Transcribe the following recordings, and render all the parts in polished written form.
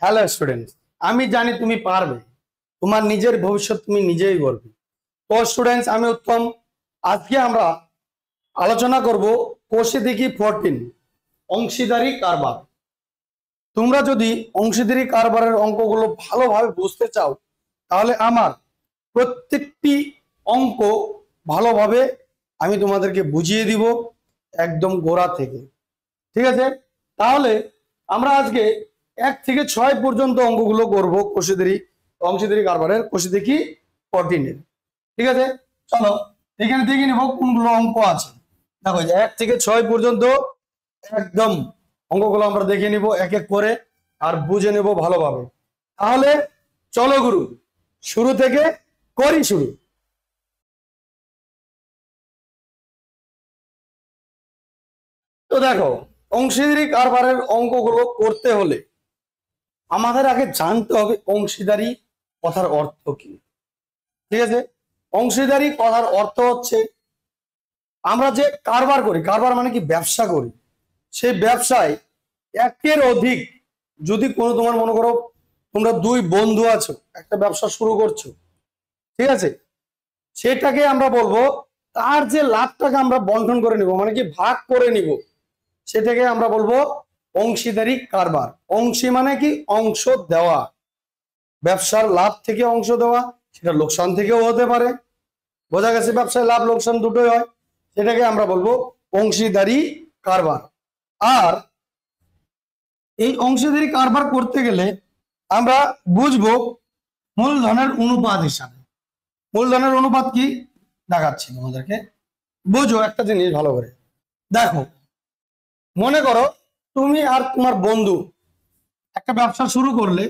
Hello students, আমি জানি তুমি পারবে। তোমার নিজের ভবিষ্যৎ তুমি নিজেই গড়বে। তো স্টুডেন্টস, আমি উত্তম। আজকে আমরা আলোচনা করব কোষে দেখি 14 অংশীদারি কারবার। তোমরা যদি অংশীদারি কারবারের অঙ্কগুলো ভালোভাবে বুঝতে চাও তাহলে আমার প্রত্যেকটি অঙ্ক ভালোভাবে আমি তোমাদেরকে বুঝিয়ে দিব একদম গোড়া থেকে। ঠিক আছে? তাহলে আমরা আজকে 1 থেকে 6 পর্যন্ত অঙ্কগুলো করব অংশীদারি কারবারের কোষে দেখি 14 এর। ঠিক আছে, চলো এখানে দেখে নিব কোনগুলো অঙ্ক আছে। দেখো 1 থেকে 6 পর্যন্ত একদম অঙ্কগুলো আমরা দেখে নিব এক এক করে আর বুঝে নেব ভালোভাবে। তাহলে চলো গুরু, শুরু থেকে করি শুরু। তো দেখো, অংশীদারি কারবারের অঙ্কগুলো করতে হলে আমাদের আগে জানতে হবে অংশীদারি কথার অর্থ কি। ঠিক আছে, অংশীদারি কথার অর্থ হচ্ছে আমরা যে কারবার করি, কারবার মানে কি ব্যবসা করি, সেই ব্যবসায় একের অধিক যদি কোনো, তোমার মনে করো তোমরা 2 বন্ধু আছো, একটা ব্যবসা শুরু করছো, ঠিক আছে, সেটাকে আমরা বলবো তার যে লাভটাকে আমরা বন্টন করে নিব, মানে কি ভাগ করে নিব, সেটাকে আমরা বলবো অংশীদারি কারবার। অংশী মানে কি অংশ দেওয়া, ব্যবসার লাভ থেকে অংশ দেওয়া, সেটা লোকসান থেকেও হতে পারে। বোঝা গেছে? ব্যবসায় লাভ লোকসান দুটোই হয়, সেটাকে আমরা বলবো অংশীদারি কারবার। আর এই অংশীদারি কারবার করতে গেলে আমরা বুঝবো মূলধনের অনুপাত হিসাবে। মূলধনের অনুপাত কি দেখাচ্ছি তোমাদেরকে, বুঝো একটা জিনিস ভালো করে। দেখো, মনে করো তুমি আর তোমার বন্ধু একটা ব্যবসা শুরু করলে,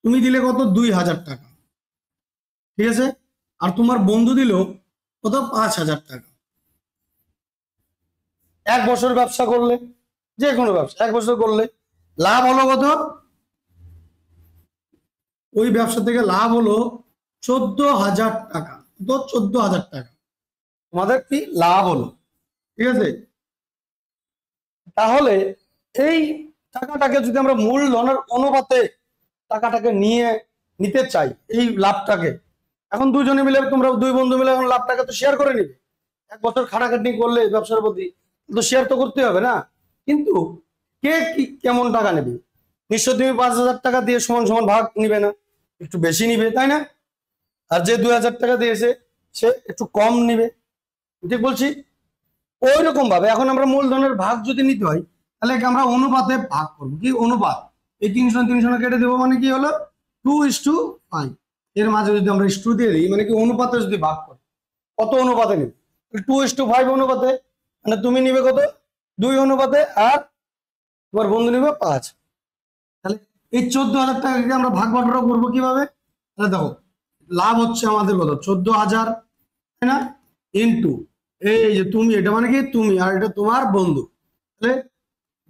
তুমি দিলে কত 2000 টাকা, ঠিক আছে, আর তোমার বন্ধু দিল কত 5000 টাকা। 1 বছর ব্যবসা করলে, যে কোনো ব্যবসা 1 বছর করলে লাভ হলো কত? ওই ব্যবসা থেকে লাভ হলো 14,000 টাকা। তো 14,000 টাকা তোমাদের কি লাভ হলো, ঠিক আছে। তাহলে এই টাকাটাকে যদি আমরা মূলধনের অনুপাতে টাকাটাকে নিতে চাই, এই লাভটাকে, এখন দুজনে মিলে, তোমরা 2 বন্ধু মিলে এখন লাভটাকে তো শেয়ার করে নিবে। 1 বছর খাটাখাটনি করলে ব্যবসার প্রতি তো শেয়ার তো করতে হবে না। কিন্তু কে কি কেমন টাকা নেবে? নিশ্চয় তুমি 5,000 টাকা দিয়ে সমান সমান ভাগ নিবে না, একটু বেশি নিবে, তাই না? আর যে 2,000 টাকা দিয়েছে সে একটু কম নিবে। ঠিক বলছি? ওই রকম ভাবে এখন আমরা মূলধনের ভাগ যদি নিতে হয় তাহলে আমরা অনুপাতে ভাগ করবো। কি অনুপাত? এই 300 কেটে দেবো, মানে কি হলো 2:5। এর মাঝে যদি আমরা ইস্টু দিয়ে দিই, মানে কি অনুপাতে যদি ভাগ করি, কত অনুপাতে নিবে? 2:5 অনুপাতে। মানে তুমি নিবে কত? 2 অনুপাতে, আর তোমার বন্ধু নিবে 5। তাহলে এই 14,000 টাকাকে আমরা ভাগ বাটোয়ারা করবো কিভাবে? তাহলে দেখো, লাভ হচ্ছে আমাদের কত 14,000, তাই না, ইন্টু এই যে তুমি, এটা মানে কি তুমি, আর এটা তোমার বন্ধু, তাহলে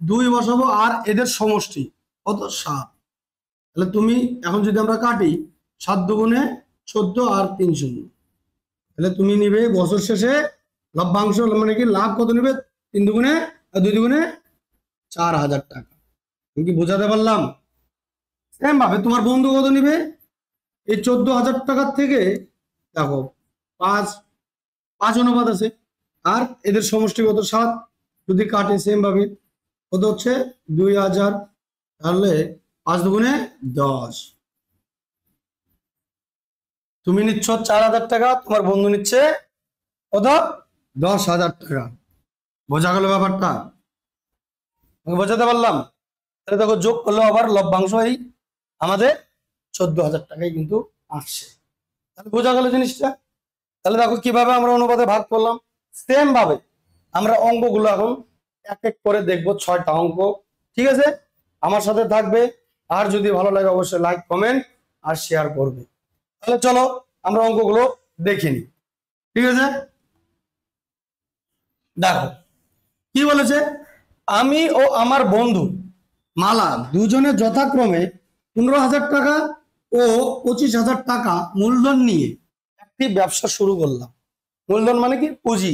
2 বসাবো, আর এদের সমষ্টি কত 7। তাহলে তুমি এখন যদি আমরা কাটি, 7 দুগুণে 14 আর 3 শূন্য, তাহলে তুমি নিবে বছর শেষে লভ্যাংশ, মানে কি লাভ কত নিবে? 3 দুগুণে আর 2 দুগুণে 4,000 টাকা। আমি কি বোঝাতে পারলাম? সেম ভাবে তোমার বন্ধু কত নিবে? এই 14,000 টাকার থেকে দেখো 5 অনুপাত আছে, আর এদের সমষ্টি কত 7, যদি কাটে সেম ভাবে কত হচ্ছে 2,000। তাহলে 5 দুগুণে 10। তুমি নিচ্ছ 4,000 টাকা, তোমার বন্ধু নিচ্ছে কত 10,000 টাকা। বোঝা গেল ব্যাপারটা? আমি বোঝাতে পারলাম? তাহলে দেখো, যোগ করলে আবার লভ্যাংশ এই আমাদের 14,000 টাকাই কিন্তু আসছে। তাহলে বোঝা গেল জিনিসটা? তাহলে দেখো কিভাবে আমরা অনুপাতে ভাগ করলাম। সেম ভাবে আমরা অঙ্কগুলো এখন এক এক করে দেখবো, 6টা অঙ্ক। ঠিক আছে, আমার সাথে থাকবে। আর যদি ভালো লাগে অবশ্যই লাইক, কমেন্ট আর শেয়ার করবে। তাহলে চলো আমরা অঙ্কগুলো দেখে নিই। ঠিক আছে, দেখো কি বলেছে। আমি ও আমার বন্ধু মালা দুজনে যথাক্রমে 15,000 টাকা ও 25,000 টাকা মূলধন নিয়ে একটি ব্যবসা শুরু করলাম। মূলধন মানে কি পুঁজি।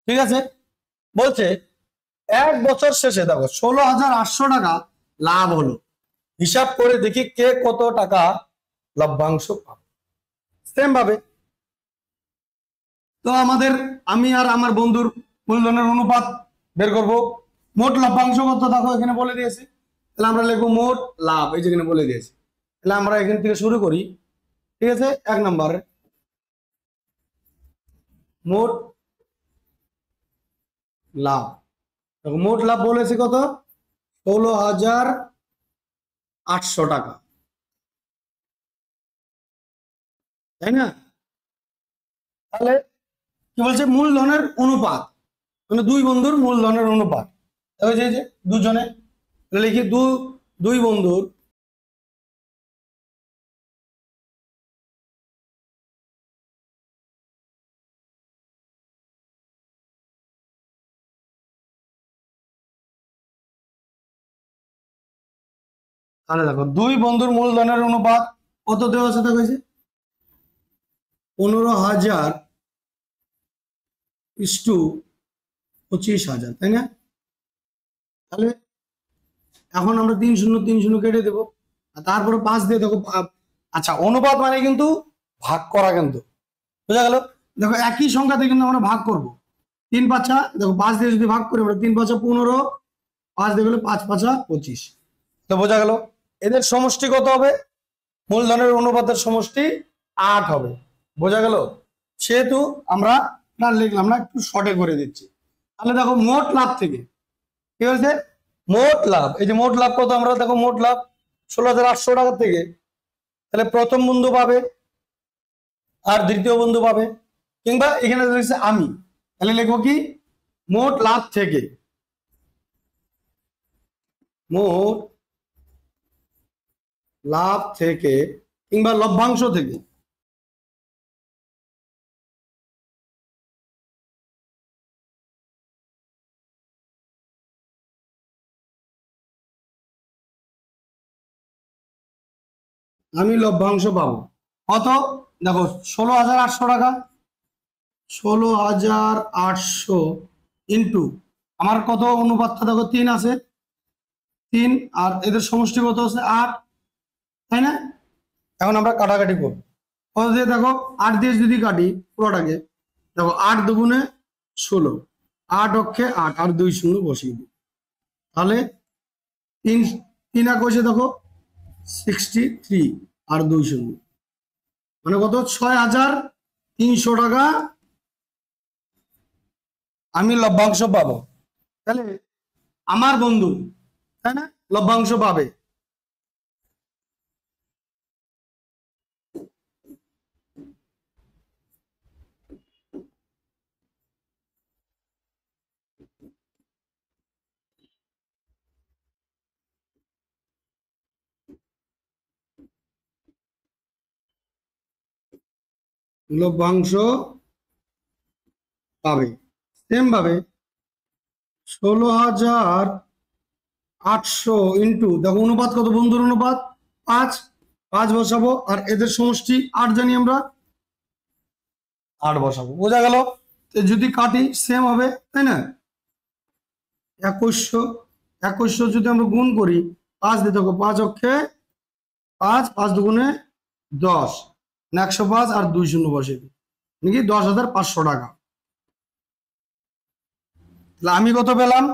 ঠিক আছে, বলছে 1 বছর শেষে দেখো 16,800 টাকা লাভ হলো। হিসাব করে দেখি কে কত টাকা লভ্যাংশ পাবে। সেম ভাবে তো আমি আর আমার বন্ধুর মূলধনের অনুপাত বের করব। মোট লভ্যাংশ কত দেখো এখানে বলে দিয়েছি, তাহলে আমরা লিখবো মোট লাভ, এই যেখানে বলে দিয়েছি। তাহলে আমরা এখান থেকে শুরু করি, ঠিক আছে। 1 নম্বরে মোট লাভ, দেখো মোট লাভ বলেছে কত, 16,800 টাকা, তাই না? তাহলে কি বলছে, মূলধনের অনুপাত, মানে দুই বন্ধুর মূলধনের অনুপাত, ওই যে দুজনে লিখি দুই বন্ধুর তাহলে দেখো দুই বন্ধুর মূলধনের অনুপাত কত দেওয়া আছে, দেখো 15,000 ইস্টু 25,000, তাই না? তাহলে এখন আমরা 3 শূন্য কেটে দেবো, আর তারপরে 5 দিয়ে দেখো। আচ্ছা, অনুপাত মানে কিন্তু ভাগ করা, কিন্তু বোঝা গেল। দেখো একই সংখ্যাতে কিন্তু আমরা ভাগ করব। 3 5 দেখো 5 দিয়ে যদি ভাগ করি আমরা, 3 5 15, 5 দিয়ে গেলে 5 5 25, তো বোঝা গেল। এদের সমষ্টি কত হবে, মূলধনের অনুপাতের সমষ্টি 8 হবে, বোঝা গেল। সেহেতু আমরা না লিখলাম না, একটু শর্টে করে দিচ্ছি। তাহলে দেখো মোট লাভ থেকে কি হয়েছে, মোট লাভ, এই যে মোট লাভ কত, আমরা দেখো মোট লাভ 16,800 টাকা থেকে, তাহলে প্রথম বন্ধু পাবে আর দ্বিতীয় বন্ধু পাবে, কিংবা এখানে রয়েছে আমি, তাহলে লিখবো কি, মোট লাভ থেকে, মোট লাভ থেকে কিংবা লভ্যাংশ থেকে, আমি লভ্যাংশ পাবো কত, দেখো 16,800 টাকা, 16,800 ইন্টু আমার কত অনুপাতটা দেখো 3 আছে, 3, আর এদের সমষ্টি কত আছে 8, তাই না? এখন আমরা কাটাকাটি করব, কত দিয়ে দেখো 8 দিয়ে যদি কাটি পুরোটাকে, দেখো 8 দুগুণে 16, 8 অক্ষে 8 আর 2 শূন্য বসিয়ে দিই, তাহলে 3 একশে দেখো 63 আর 2 শূন্য, মানে কত 6,300 টাকা আমি লভ্যাংশ পাবো। তাহলে আমার বন্ধু, তাই না, লভ্যাংশ পাবে। লভ্যাংশ পাবে সেম ভাবে 16,800 ইন্টু দেখো অনুপাত কত, বন্ধুর অনুপাত 5, 5 বসাবো, আর এদের সমষ্টি 8 জানি আমরা, 8 বসাবো, বোঝা গেল। যদি কাটি সেম হবে, তাই না? 2100 যদি আমরা গুণ করি 5 দিয়ে দেখো 5 অক্ষে 5, 5 দুগুণে 10, 105 আর 2 শূন্য বসে দিই, নাকি 10,500 টাকা। তাহলে আমি কত পেলাম,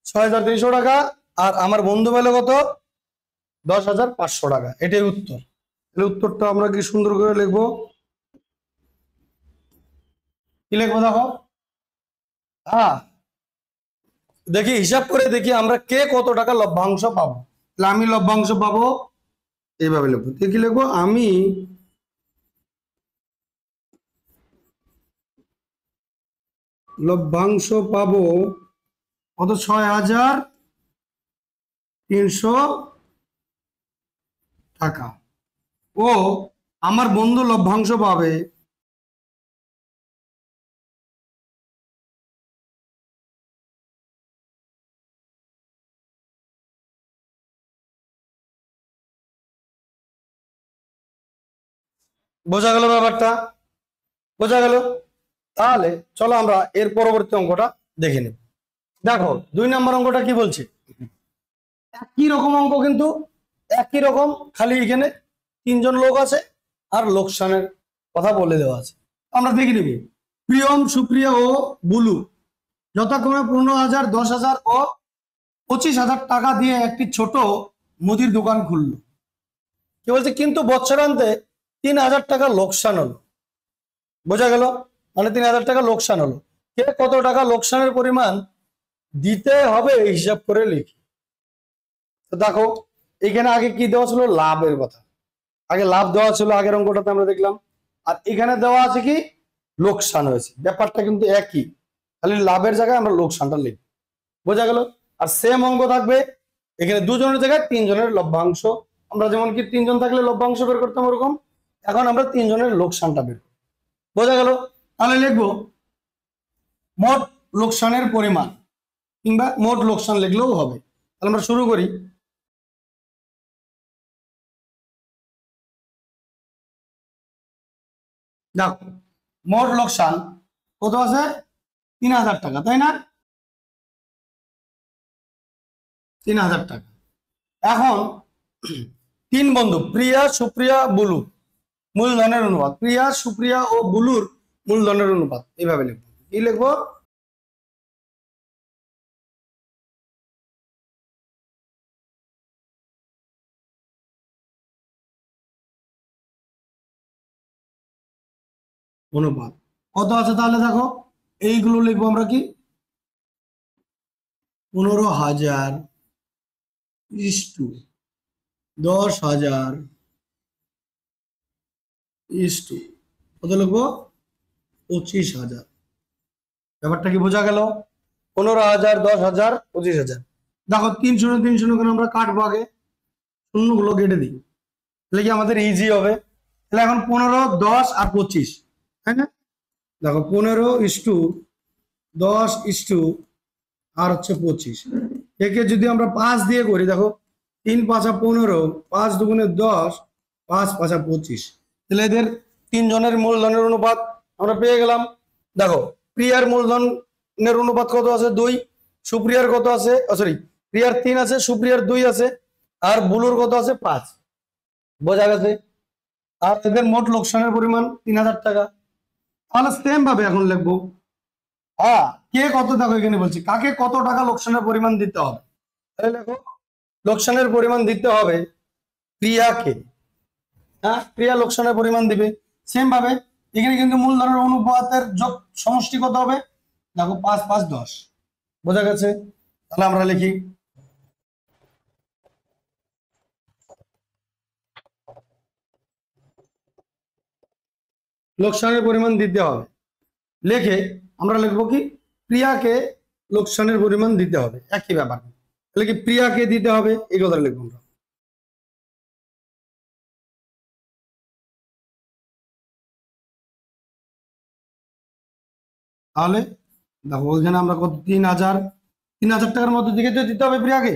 6,300 টাকা, আর আমার বন্ধু পেল কত, 10,500 টাকা। এটাই উত্তর। তাহলে উত্তরটা আমরা কি সুন্দর করে লিখবো, কি লিখবো দেখো, হ্যাঁ দেখি হিসাব করে দেখি আমরা কে কত টাকা লভ্যাংশ পাবো। তাহলে আমি লভ্যাংশ পাবো এইভাবে লিখবো, কি লিখবো, আমি লভ্যাংশ পাবো কত, 6,300 টাকা, ও আমার বন্ধু লভ্যাংশ পাবে বোঝা গেল ব্যাপারটা, বোঝা গেল। তাহলে চলো আমরা এর পরবর্তী অঙ্কটা দেখে নেব। দেখো 2 নম্বর অঙ্কটা কি বলছে, একই রকম অঙ্ক, কিন্তু একই রকম, খালি এখানে তিনজন লোক আছে আর লোকসানের কথা বলে দেওয়া আছে। আমরা দেখে নিব। প্রিয়ম, সুপ্রিয়া ও বুলু যথাক্রমে 15,000, 10,000 ও 25,000 টাকা দিয়ে একটি ছোট মুদির দোকান খুললো। কি বলছে, কিন্তু বছরান্তে 3,000 টাকা লোকসান হলো। বোঝা গেল? মানে 3,000 টাকা লোকসান হলো। কে কত টাকা লোকসানের পরিমাণ দিতে হবে হিসাব করে লিখি। তো দেখো, এখানে আগে কি দেওয়া ছিল, লাভের কথা। আগে লাভ দেওয়া ছিল, আগের অঙ্কটাতে আমরা দেখলাম। আর এখানে দেওয়া আছে কি, লোকসান হয়েছে। ব্যাপারটা কিন্তু একই, খালি লাভের জায়গায় আমরা লোকসানটা লিখব। বোঝা গেল? আর সেম অঙ্ক থাকবে এখানে, দুজনের জায়গায় তিনজনের লভ্যাংশ। আমরা যেমন কি তিনজন থাকলে লভ্যাংশ বের করতাম, ওরকম এখন আমরা তিনজনের লোকসানটা বের করব। বোঝা গেল? তাহলে লিখবো মোট লোকসানের পরিমাণ, কিংবা মোট লোকসান লিখলেও হবে। তাহলে আমরা শুরু করি। দেখো, মোট লোকসান কত আছে, 3,000 টাকা, তাই না? 3,000 টাকা। এখন তিন বন্ধু প্রিয়া, সুপ্রিয়া, বুলু, মূলধনের অনুপাত। প্রিয়া, সুপ্রিয়া ও বুলুর মূলধনের অনুপাত এইভাবে লিখবো। কি লিখবো, অনুপাত কত আছে। তাহলে দেখো, এইগুলো লিখবো আমরা কি, 15,000 ইস্টু 10,000 ইস্টু কত লিখবো, 25,000। ব্যাপারটা কি বোঝা গেল? 15,000, 10,000, 25,000। দেখো 3 শূন্য 3 শূন্য করে আমরা কাটবো, আগে শূন্যগুলো কেটে দিই, তাহলে কি আমাদের ইজি হবে। তাহলে এখন 15, 10 আর 25, তাই না? দেখো 15:10 আর হচ্ছে 25, একে যদি আমরা 5 দিয়ে করি, দেখো 3 5 15, 5 2 10, 5 5 25। তাহলে এদের তিনজনের মূলধনের অনুপাত আমরা পেয়ে গেলাম। দেখো, প্রিয়ার মূলধনের অনুপাত কত আছে, 2। সুপ্রিয়ার কত আছে, সরি, প্রিয়ার 3 আছে, সুপ্রিয়ার 2 আছে, আর বুলুর কত আছে, 5। বোঝা গেছে? আর এদের মোট লোকসানের পরিমাণ 3,000 টাকা। তাহলে সেম ভাবে এখন লিখবো, হ্যাঁ, কে কত, দেখো এখানে বলছি কাকে কত টাকা লোকসানের পরিমাণ দিতে হবে। তাহলে দেখো, লোকসানের পরিমাণ দিতে হবে প্রিয়াকে। হ্যাঁ, প্রিয়া লোকসানের পরিমাণ দিবে। সেম ভাবে এখানে কিন্তু মূলধনের অনুপাতের যোগ সমষ্টি কত হবে, দেখো 5 5 10। বোঝা গেছে? তাহলে আমরা লিখি, লোকসানের পরিমাণ দিতে হবে। লিখে আমরা লিখবো কি, প্রিয়াকে লোকসানের পরিমাণ দিতে হবে। একই ব্যাপার, তাহলে কি প্রিয়াকে দিতে হবে, এই কথা লিখবো আমরা। তাহলে দেখো, ওইখানে আমরা কত, 3,000 টাকার মধ্যে দিকে তো দিতে হবে প্রিয়াকে,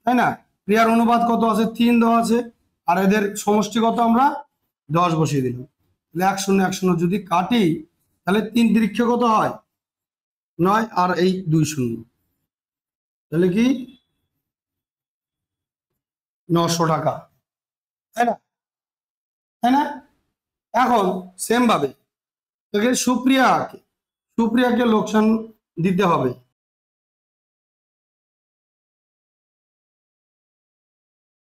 তাই না? প্রিয়ার অনুপাত কত আছে, 3 দেওয়া আছে, আর এদের সমষ্টি কত আমরা 10 বসিয়ে দিলাম। তাহলে 1 0 1 0 যদি কাটি, তাহলে 3 তিরিক্ষে কত হয়, 9, আর এই 2 0, তাহলে কি 900 টাকা, তাই না? তাই না? এখন সেম ভাবে সুপ্রিয়াকে সুপ্রিয়াকে লোকসান দিতে হবে।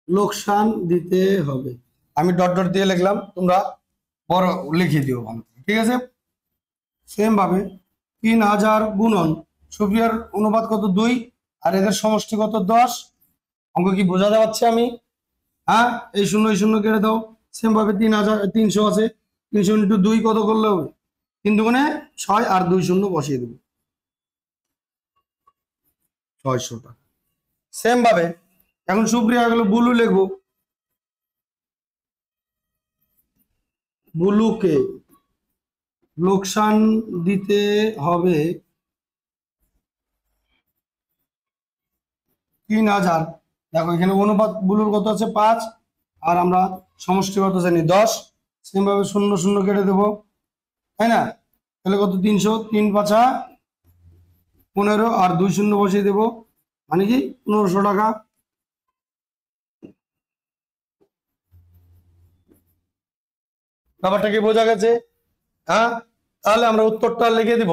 লোকসান দিতে হবে, আমি ডট ডট দিয়ে লিখলাম, তোমরা বড় লিখিয়ে দিও ভালো করে, ঠিক আছে? সেম ভাবে 3,000 গুণন সুপ্রিয়ার অনুপাত কত, 2, আর এদের সমষ্টি কত, 10। অঙ্ক কি বোঝা যাচ্ছে? আমি, হ্যাঁ, এই শূন্য এই শূন্য কেটে দাও। সেম ভাবে 3,300 আছে, 300 ইন্টু 2 কত করলে হবে, 3 দুগুণে 6, আর 2 শূন্য বসিয়ে দেবো, 600 টাকা। সেম ভাবে এখন সুপ্রিয়া গেল, বুলু লিখবো, বুলুকে লোকসান দিতে হবে 3,000। দেখো এখানে অনুপাত বুলুর কত আছে, 5, আর আমরা সমষ্টি কত জানি, 10। সেম ভাবে 0 0 কেটে দেবো, তাই না? তাহলে কত, 300, 3 5 15, আর 2 শূন্য বসিয়ে দেবো, মানে কি 1500 টাকা। ব্যাপারটা কি বোঝা গেছে? হ্যাঁ, তাহলে আমরা উত্তরটা লিখে দিব।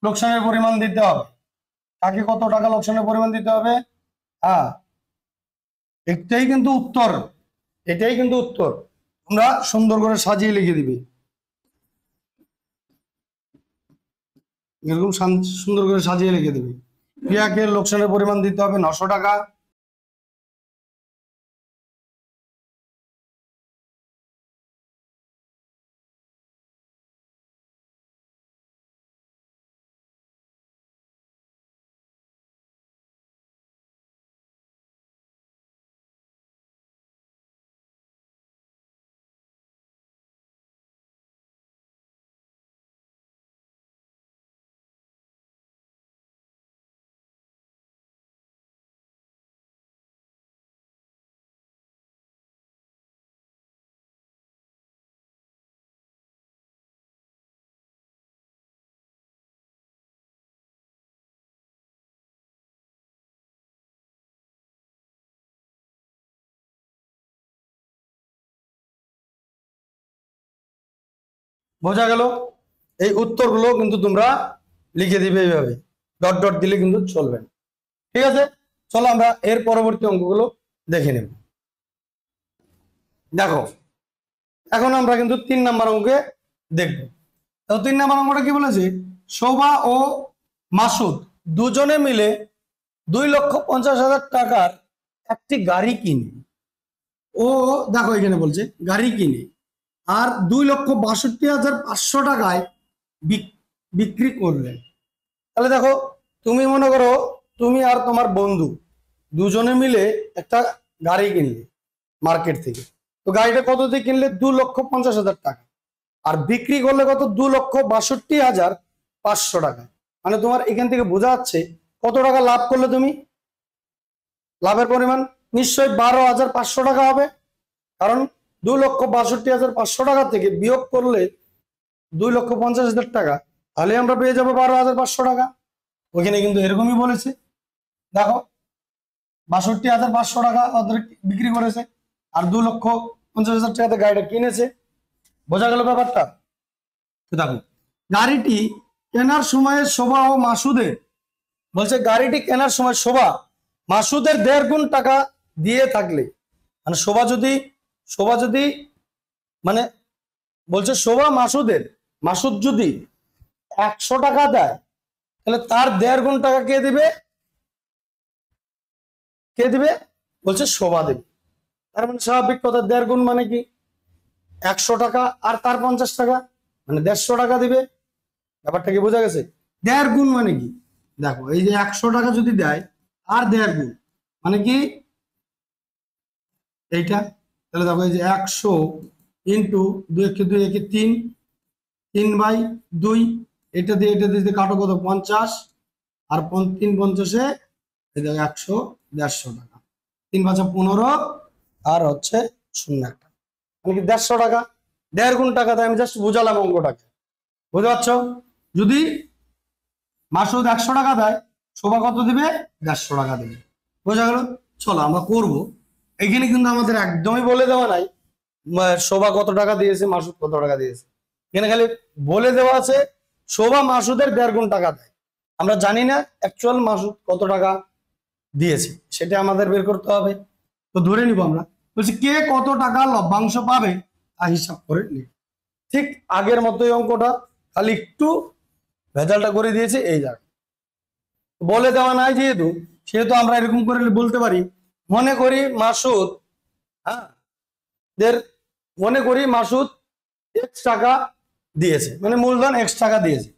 লোকসানের পরিমাণ দিতে হবে, তাকে কত টাকা লোকসানের পরিমাণ দিতে হবে। হ্যাঁ, এটাই কিন্তু উত্তর, এটাই কিন্তু উত্তর। তোমরা সুন্দর করে সাজিয়ে লিখে দিবে, এরকম সুন্দর করে সাজিয়ে লিখে দিবে। প্রিয়াকে লোকসানের পরিমাণ দিতে হবে 900 টাকা। বোঝা গেল? এই উত্তরগুলো কিন্তু তোমরা লিখে দিবে এইভাবে, ডট ডট দিলে কিন্তু চলবে না। ঠিক আছে, চলো আমরা এর পরবর্তী অঙ্কগুলো দেখে নেব। দেখো, এখন আমরা কিন্তু 3 নাম্বার অঙ্কে দেখব। তো 3 নাম্বার অঙ্কটা কি বলেছে? শোভা ও মাসুদ দুজনে মিলে 2,50,000 টাকার একটি গাড়ি কিনে, ও দেখো এখানে বলছে গাড়ি কিনে আর 2,62,500 টাকায় বিক্রি করলেন। তাহলে দেখো, তুমি মনে করো তুমি আর তোমার বন্ধু দুজনে মিলে একটা গাড়ি কিনলে মার্কেট থেকে। তো গাড়িটা কত দিয়ে কিনলে? 2,50,000 টাকা। আর বিক্রি করলে কত? 2,62,500 টাকা। মানে তোমার এখান থেকে বোঝা যাচ্ছে কত টাকা লাভ করলে তুমি। লাভের পরিমাণ নিশ্চয়ই 12,500 টাকা হবে, কারণ 2,62,500 টাকা থেকে বিয়োগ করলে 2,50,000 টাকা, তাহলে আমরা পেয়ে যাবো 12,500 টাকা। ওইখানে কিন্তু এরকমই বলেছে। দেখো, 62,500 টাকা ওদের বিক্রি করেছে আর 2,50,000 টাকাতে গাড়িটা কিনেছে। বোঝা গেল ব্যাপারটা? তো দেখো, গাড়িটি কেনার সময় শোভা ও মাসুদের, বলছে গাড়িটি কেনার সময় শোভা মাসুদের 1.5 গুণ টাকা দিয়ে থাকলে, মানে শোভা যদি মানে বলছে শোভা মাসুদ যদি 100 টাকা দেয়, তাহলে তার 1.5 গুণ টাকা কে দিবে? কে দিবে? বলছে শোভা দেবে। তার মানে স্বাভাবিক কথা, 1.5 গুণ মানে কি? 100 টাকা আর তার 50 টাকা, মানে 150 টাকা দিবে। ব্যাপারটা কি বোঝা গেছে? 1.5 গুণ মানে কি? দেখো, এই যে 100 টাকা যদি দেয় আর 1.5 গুণ মানে কি এইটা। তাহলে দেখো, এই যে 100 ইন্টু 2 একে 2 একে 3, 3/2, এটা দিয়ে কাটো কত? 50, আর 3×50 এই দেখো 100, 150 টাকা, 3×5 = 15, আর হচ্ছে 0 একটা, মানে কি 150 টাকা। 1.5 গুণ টাকা দেয়। আমি জাস্ট বুঝালাম অঙ্কটাকে, বুঝতে পারছো? যদি মাসুদ 100 টাকা দেয়, শোভা কত দিবে? 150 টাকা দিবে। বোঝা গেল? চলো আমরা করব। এখানে কিন্তু আমাদের একদমই বলে দেওয়া নাই শোভা কত টাকা দিয়েছে, মাসুদ কত টাকা দিয়েছে। এখানে খালি বলে দেওয়া আছে শোভা মাসুদের 1.5 গুণ টাকা দেয়। আমরা জানি না অ্যাকচুয়াল মাসুদ কত টাকা দিয়েছে, সেটা আমাদের বের করতে হবে। তো ধরে নিব আমরা, বলছি কে কত টাকা লভ্যাংশ পাবে তা হিসাব করে নিব। ঠিক আগের মতোই অঙ্কটা, খালি একটু ভেজালটা করে দিয়েছে এই জায়গায়। বলে দেওয়া নাই যেহেতু, সেহেতু আমরা এরকম করে বলতে পারি, মনে করি মাসুদ, হ্যাঁ, মনে করি মাসুদ X টাকা দিয়েছে, মানে মূলধন X টাকা দিয়েছে।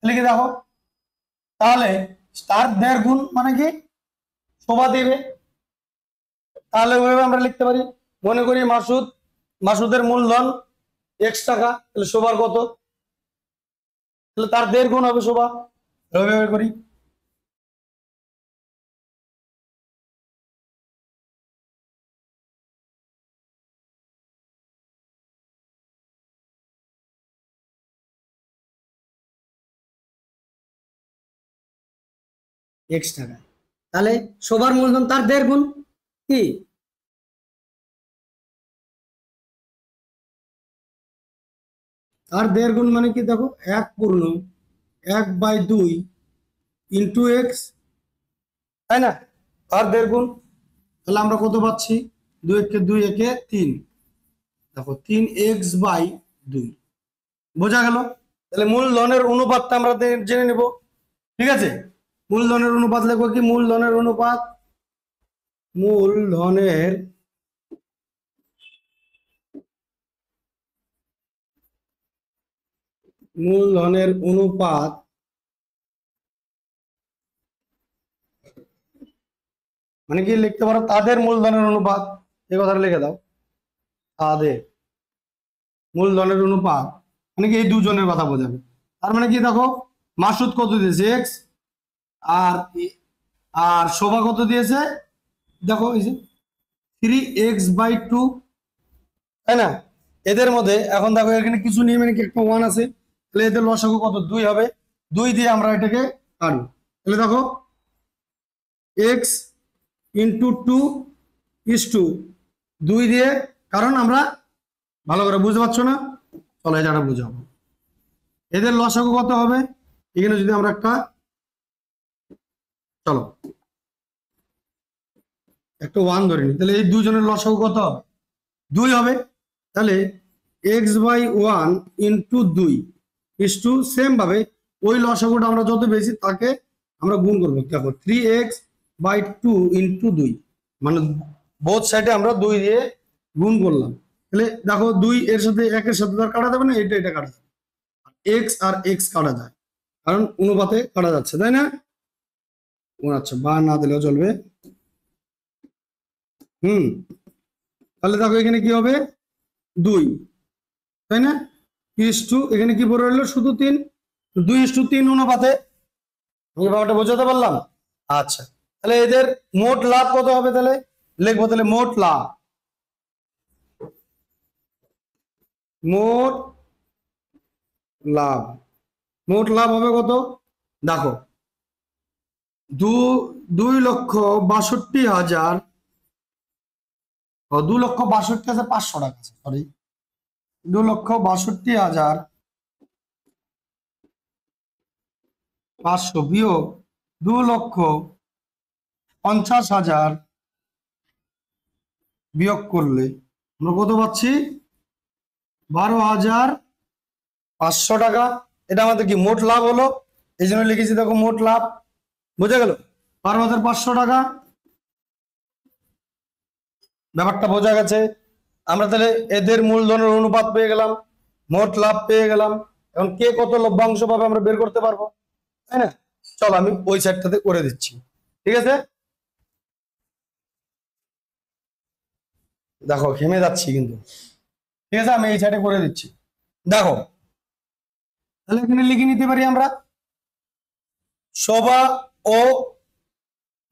লিখে দেখো, তাহলে তার 1.5 গুণ মানে কি? শোভা দেবে। তাহলে ওইভাবে আমরা লিখতে পারি, মনে করি মাসুদের মূলধন X টাকা, তাহলে শোভার কত? তাহলে তার 1.5 গুণ হবে শোভা। ওইভাবে করি। X টাকা, তাহলে শোভার মূলধন তার 1.5 গুণ কি? তার 1.5 গুণ মানে কি দেখো 1/2 ইন্টু এক্স, তাই না? তার 1.5 গুণ। তাহলে আমরা কত পাচ্ছি? 2 একে 2 একে 3, দেখো 3x/2। বোঝা গেল? তাহলে মূলধনের অনুপাতটা আমরা জেনে নেব। ঠিক আছে, মূলধনের অনুপাত লিখবো কি? মূলধনের অনুপাত, মূলধনের মূলধনের অনুপাত মানে কি লিখতে পারো? তাদের মূলধনের অনুপাত। এই কথাটা লিখে দাও, তাদের মূলধনের অনুপাত মানে কি এই দুজনের কথা বোঝাবে। তার মানে কি দেখো, মাসুদ কত দিয়েছে? এক্স। আর আর শোভা কত দিয়েছে? দেখো এই যে 3x/2, তাই না? এদের মধ্যে এখন দেখো এখানে কিছু নিয়মে নাকি একটা 1 আছে, তাহলে এদের লসাগু কত? 2 হবে। 2 দিয়ে আমরা এটাকে কাটবো। তাহলে দেখো x ইন্টু 2 দিয়ে, কারণ আমরা ভালো করে বুঝতে পারছো না, চলো এটা বুঝাবো। এদের লসাগু কত হবে? এখানে যদি আমরা চলো একটা 1 ধরে নিই, তাহলে এই দুজনের লসাগু কত হবে? 2 হবে। তাহলে x/1 ইন্টু 2 ইস্টু সেম ভাবে ওই লসাগুটা আমরা যত বেশি তাকে আমরা গুণ করবো। দেখো 3x/2 ইন্টু 2, মানে বোথ সাইডে আমরা 2 দিয়ে গুণ করলাম। তাহলে দেখো 2 এর সাথে 1 এর সাথে তো আর কাটা যাবে না, এটা কাটা যাবে। এক্স আর এক্স কাটা যায়, কারণ অনুপাতে কাটা যাচ্ছে, তাই না? আচ্ছা, বা না দিলেও চলবে। তাহলে দেখো এখানে কি হবে? 2, তাই না? ইস্টু এখানে কি পড়ে রইলো? শুধু 3। 2:3 অনুপাতে। আমি ব্যাপারটা বোঝাতে পারলাম? আচ্ছা, তাহলে এদের মোট লাভ কত হবে? তাহলে লিখবো, তাহলে মোট লাভ, মোট লাভ, মোট লাভ হবে কত? দেখো 2,62,000, 2,62,500 টাকা, সরি 2,62,500 বিয়োগ 2,50,000 বিয়োগ করলে আমরা কত পাচ্ছি? 12,500 টাকা। এটা আমাদের কি মোট লাভ হলো, এই জন্য লিখেছি দেখো মোট লাভ। বোঝা গেল? 12,500 টাকা। ব্যাপারটা বোঝা গেছে? আমরা তাহলে এদের মূলধনের অনুপাত পেয়ে গেলাম, মোট লাভ পেয়ে গেলাম। এখন কে কত লভ্যাংশ পাবে আমরা বের করতে পারবো, তাই না? চলো আমি ওই সাইডটাতে করে দিচ্ছি। ঠিক আছে, দেখো ঘেমে যাচ্ছি কিন্তু। ঠিক আছে, আমি এই সাইডে করে দিচ্ছি। দেখো তাহলে এখানে লিখে নিতে পারি আমরা শোভা ও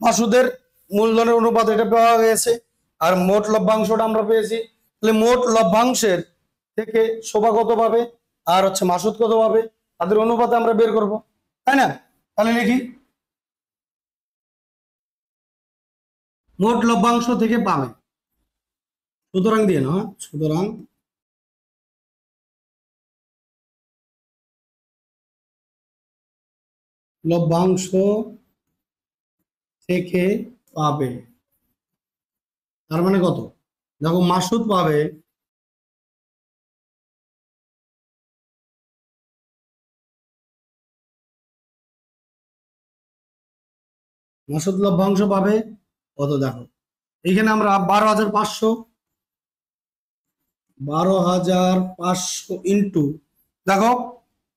মাসুদের মূলধনের অনুপাত এটা পাওয়া গেছে, আর মোট লভ্যাংশটা আমরা পেয়েছি। তাহলে মোট লভ্যাংশের থেকে শোভা কত পাবে আর হচ্ছে মাসুদ কত পাবে, তাদের অনুপাতে আমরা বের করব, তাই না? তাহলে লিখি মোট লভ্যাংশ থেকে পাবে, সুতরাং দিয়ে না, সুতরাং লভ্যাংশ থেকে পাবে। তার মানে কত? দেখো মাসুদ পাবে মাসুদ লভ্যাংশ পাবে কত? দেখো এইখানে আমরা 12,500, 12,500 ইন্টু, দেখো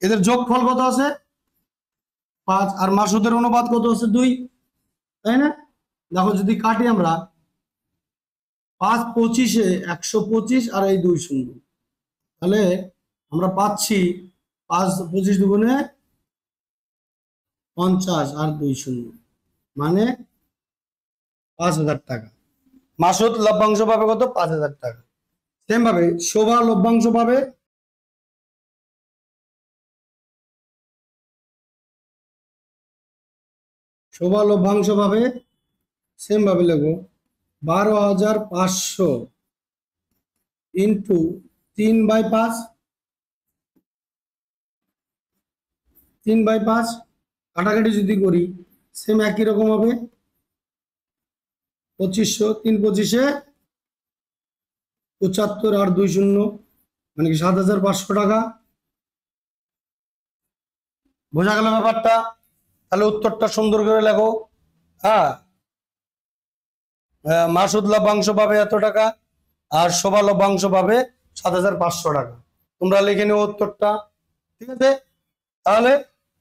এদের যোগফল কত আছে? 5, আর মাসুদের অনুপাত কত আছে? 2, তাই না? দেখো যদি কাটি আমরা 5×25 125 আর এই 2 শূন্য, তাহলে আমরা পাচ্ছি 5×25 দুগুণে 50 আর 2 শূন্য, মানে 5,000 টাকা। মাসুদ লভ্যাংশ পাবে কত? 5,000 টাকা। সেম ভাবে শোভা লভ্যাংশ পাবে সেম ভাবে লিখবো 12,500 ইন্টু 3/5, 3/5 কাটাকাটি যদি করি সেম একই রকম হবে 2500, 3×25 75 আর 2 শূন্য মানে কি 7500 টাকা। বোঝা গেল ব্যাপারটা? তাহলে উত্তরটা সুন্দর করে লেখো। হ্যাঁ, মাসুদ লভ্যাংশ পাবে এত টাকা আর শোভা লভ্যাংশ পাবে 7500 টাকা। তোমরা লিখে নিও উত্তরটা, ঠিক আছে? তাহলে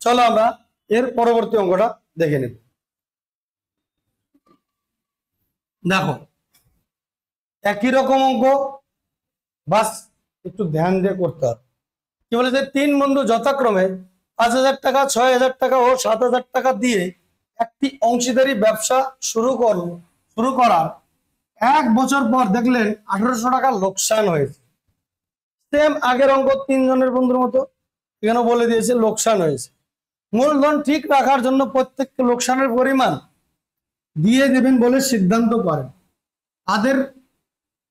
চলো আমরা এর পরবর্তী অঙ্কটা দেখে নেব। দেখো একই রকম অঙ্ক, বাস একটু ধ্যান দিয়ে করতে হবে। কি বলেছে, 3 বন্ধু যথাক্রমে 5000 টাকা, 6000 টাকা ও 7000 টাকা দিয়ে একটি অংশীদারি ব্যবসা শুরু করার 1 বছর পর দেখলেন 1800 টাকা লোকসান হয়েছে। সেম আগের অঙ্ক 3 জনের বন্ধুর মতো, এখানে বলে দিয়েছে লোকসান হয়েছে। মূলধন ঠিক রাখার জন্য প্রত্যেককে লোকসানের পরিমাণ দিয়ে দেবেন বলে সিদ্ধান্ত করেন। তাদের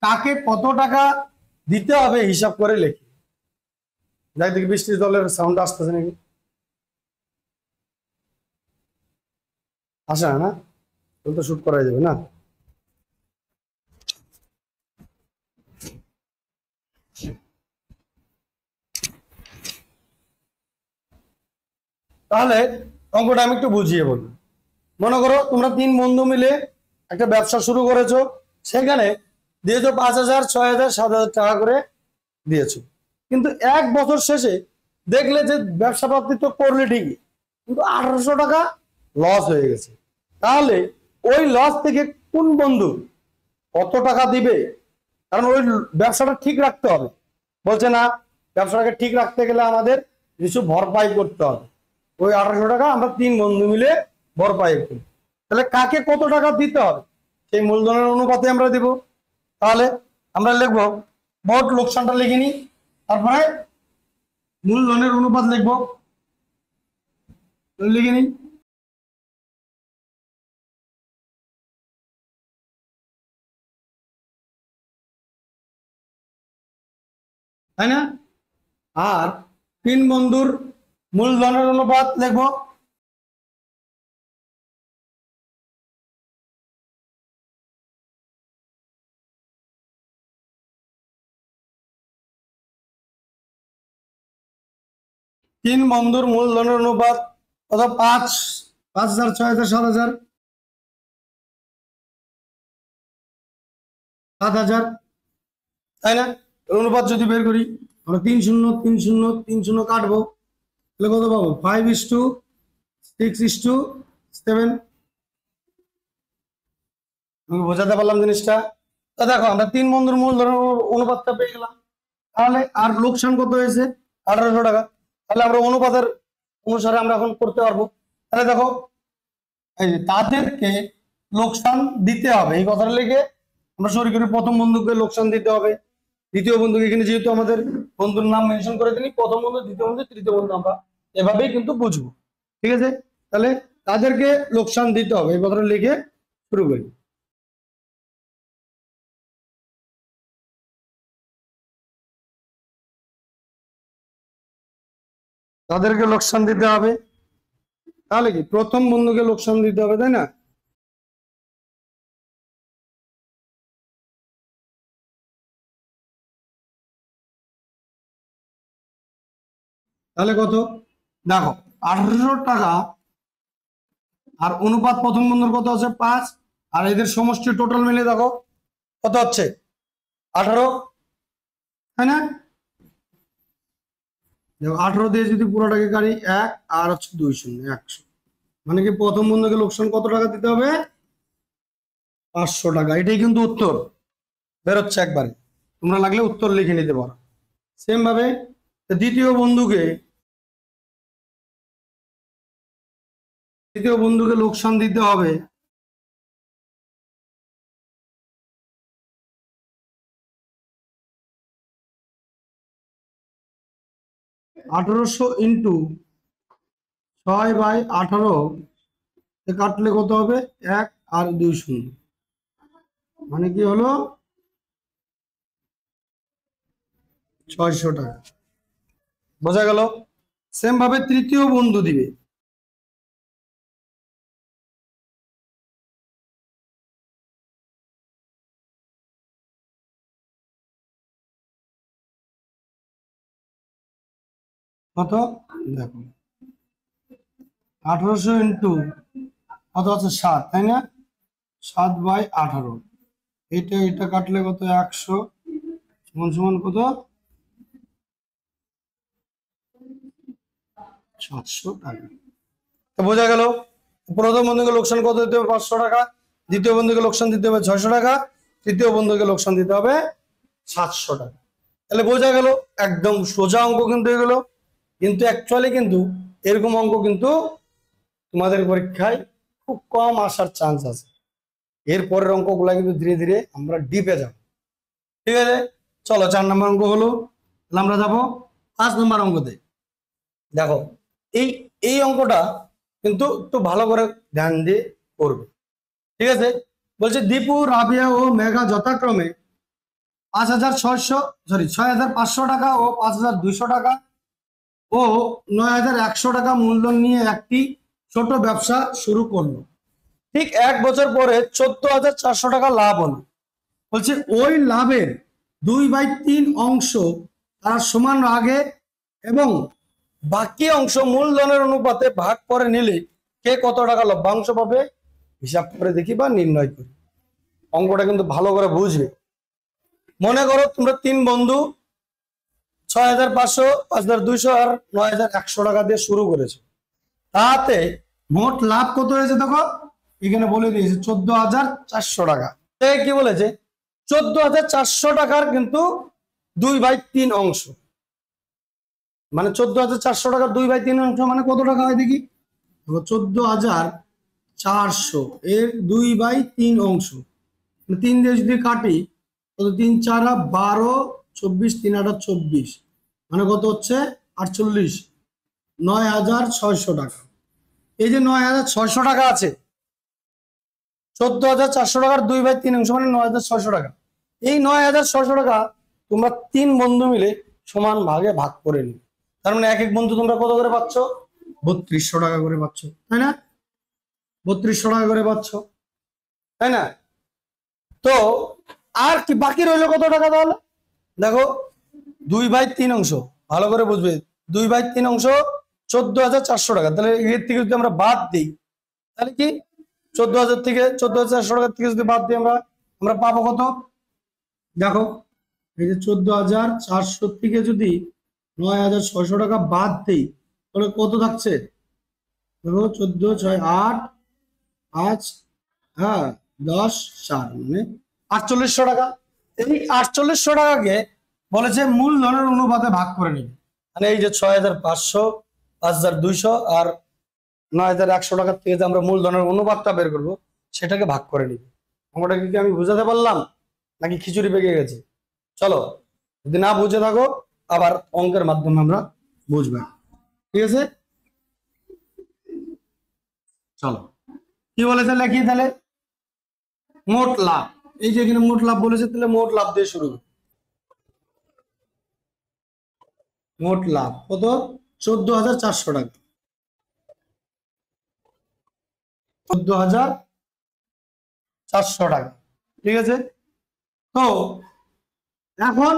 কাকে কত টাকা দিতে হবে হিসাব করে লেখি। যাই দেখি বৃষ্টির জলের সাউন্ড আসতেছে নাকি, আসে না? তো শুট করা যাবে না। তাহলে অঙ্কটা আমি একটু বুঝিয়ে বলি। মনে করো তোমরা 3 বন্ধু মিলে একটা ব্যবসা শুরু করেছো, সেখানে দিয়েছো 5000, 6000, 7000 টাকা করে দিয়েছো, কিন্তু 1 বছর শেষে দেখলে যে ব্যবসা পাতি তো করলে ঠিকই, কিন্তু 1800 টাকা লস হয়ে গেছে। তাহলে ওই লস থেকে কোন বন্ধু কত টাকা দিবে? কারণ ওই ব্যবসাটা ঠিক রাখতে হবে। বলছে না, ব্যবসাটাকে ঠিক রাখতে গেলে আমাদের কিছু ভরপাই করতে হবে। ওই 1800 টাকা আমরা 3 বন্ধু মিলে ভরপাই করি। তাহলে কাকে কত টাকা দিতে হবে সেই মূলধনের অনুপাতে আমরা দেব। তাহলে আমরা লিখবো, মোট লোকসানটা লিখে নিই, তারপরে মূলধনের অনুপাত লিখবো, লিখে নিই। তাই না? আর 3 বন্ধুর মূলধনের অনুপাত লিখবো, তিন বন্ধুর মূলধনের অনুপাত কত? 5000, 6000, 7000, 7000, তাই না? অনুপাত যদি বের করি আমরা 3 শূন্য 3 শূন্য 3 শূন্য কাটবো, তাহলে কত পাবো? 5:6:7। আমি বোঝাতে পারলাম জিনিসটা? তা দেখো আমরা 3 বন্ধুর মূলধনের অনুপাতটা পেয়ে গেলাম। তাহলে আর লোকসান কত হয়েছে? 1800 টাকা। তাহলে আমরা অনুপাতের অনুসারে আমরা এখন করতে পারবো। তাহলে দেখো এই যে তাদেরকে লোকসান দিতে হবে এই কথাটা লিখে আমরা শুরু করি। প্রথম বন্ধুকে লোকসান দিতে হবে, দ্বিতীয় বন্ধুকে এখানে যেহেতু আমাদের বন্ধুর নাম মেনশন করে দিই, প্রথম বন্ধু, দ্বিতীয় বন্ধু, তৃতীয় বন্ধু, আমরা এভাবেই কিন্তু বুঝবো। ঠিক আছে? তাহলে তাদেরকে লোকসান দিতে হবে এই কথাটা লিখে শুরু করি। তাদেরকে লোকসান দিতে হবে, তাহলে কি প্রথম বন্ধুকে লোকসান দিতে হবে, তাই না? তাহলে কত? দেখো 1800 টাকা আর অনুপাত প্রথম বন্ধুর কত আছে? 5, আর এদের সমষ্টি টোটাল মিলে দেখো কত হচ্ছে? 18, তাই না? দেখো 18 দিয়ে যদি পুরোটাকে কাটি 1 আর হচ্ছে 2 শূন্য 100, মানে কি প্রথম বন্ধুকে লোকসান কত টাকা দিতে হবে? 500 টাকা। এটাই কিন্তু উত্তর বেরোচ্ছে একবারে, তোমরা লাগলে উত্তর লিখে নিতে পারো। সেম ভাবে দ্বিতীয় বন্ধুকে লোকসান দিতে হবে 1800 ইন্টু 6/18 কাটলে কত হবে? 1 আর 2 শূন্য, মানে কি হলো? 600 টাকা। বোঝা গেল? সেম ভাবে তৃতীয় বন্ধু দিবে। কত দেখো, 1800 ইন্টু কত আছে 7, তাই না? 7/18, এটা কাটলে কত, 100 সমান সমান কত, 700 টাকা। তো বোঝা গেল প্রথম বন্ধুকে লোকসান কত দিতে হবে, 500 টাকা। দ্বিতীয় বন্ধুকে লোকসান দিতে হবে 600 টাকা। তৃতীয় বন্ধুকে লোকসান দিতে হবে 700 টাকা। তাহলে বোঝা গেল একদম সোজা অঙ্ক কিন্তু এগুলো, কিন্তু অ্যাকচুয়ালি কিন্তু এরকম অঙ্ক কিন্তু তোমাদের পরীক্ষায় খুব কম আসার চান্স আছে। এরপরের অঙ্কগুলা কিন্তু ধীরে ধীরে আমরা ডিপে যাব। ঠিক আছে, চলো 4 নম্বর অঙ্ক হলো। তাহলে আমরা যাবো 5 নম্বর অঙ্কতে। দেখো এই এই অঙ্কটা কিন্তু একটু ভালো করে ধ্যান দিয়ে করবে। ঠিক আছে, বলছে দীপু, রাবিয়া ও মেঘা যথাক্রমে 6,500 টাকা ও 5,200 টাকা ও 9,100 টাকা মূলধন নিয়ে একটি ছোট ব্যবসা শুরু করলো। ঠিক 1 বছর পরে 14,400 টাকা লাভ হলো। বলছে ওই লাভের 2/3 অংশ তারা সমান ভাগে এবং বাকি অংশ মূলধনের অনুপাতে ভাগ করে নিলে কে কত টাকা লভ্যাংশ পাবে হিসাব করে দেখি বা নির্ণয় করি। অঙ্কটা কিন্তু ভালো করে বুঝবে। মনে করো তোমরা 3 বন্ধু 6,500, 5,200 আর 9,100 টাকা দিয়ে শুরু করেছো। তাতে মোট লাভ কত হয়েছে দেখো, এখানে বলে দিয়েছে 14,400 টাকা। কি বলেছে, 14,400 টাকার কিন্তু 2/3 অংশ, মানে 14,400 টাকার 2/3 অংশ মানে কত টাকা হয় দেখি, 14,400 এর 2/3 অংশ, 3 দিয়ে যদি কাটি কত, 3 4 12, 24, 3 8 24, মানে কত হচ্ছে 48, 9,600 টাকা। এই যে 9,600 টাকা আছে, 14,400 টাকার 2/3 অংশ মানে 9,600 টাকা। এই 9,600 টাকা তোমরা 3 বন্ধু মিলে সমান ভাগে ভাগ করে নিবে। তার মানে এক এক বন্ধু তোমরা কত করে পাচ্ছ, 3200 টাকা করে পাচ্ছ, তাই না? 3200 টাকা করে পাচ্ছ, তাই না? তো আর কি বাকি রইলো কত টাকা তাহলে দেখো, 2/3 অংশ, ভালো করে বুঝবে, 2/3 অংশ 14,400 টাকা। তাহলে এর থেকে যদি আমরা বাদ দিই তাহলে কি 14,000 থেকে 14,400 টাকা থেকে যদি বাদ দিই আমরা পাবো কত দেখো, এই যে 14,400 থেকে যদি 9,600 টাকা বাদ দিই তাহলে কত থাকছে দেখো, 14 6 8 5 হ্যাঁ 10 4 মানে 4,800 টাকা। এই 4,800 টাকাকে বলেছে মূলধনের অনুপাতে ভাগ করে নিবে। মানে এই যে 6,500, 5,200 আর 9,100 টাকার থেকে যে আমরা মূলধনের অনুপাতটা বের করবো সেটাকে ভাগ করে নিবে। অঙ্কটাকে কি আমি বুঝাতে পারলাম নাকি খিচুড়ি পেকে গেছে? চলো, যদি না বুঝে থাকো আবার অঙ্কের মাধ্যমে আমরা বুঝবো। ঠিক আছে, চলো কি বলেছে লেখি তাহলে, মোট লাভ, এই যে এখানে মোট লাভ বলেছে তাহলে মোট লাভ দিয়ে শুরু। মোট লাভ কত, 14,400 টাকা, 14,400 টাকা। ঠিক আছে, তো এখন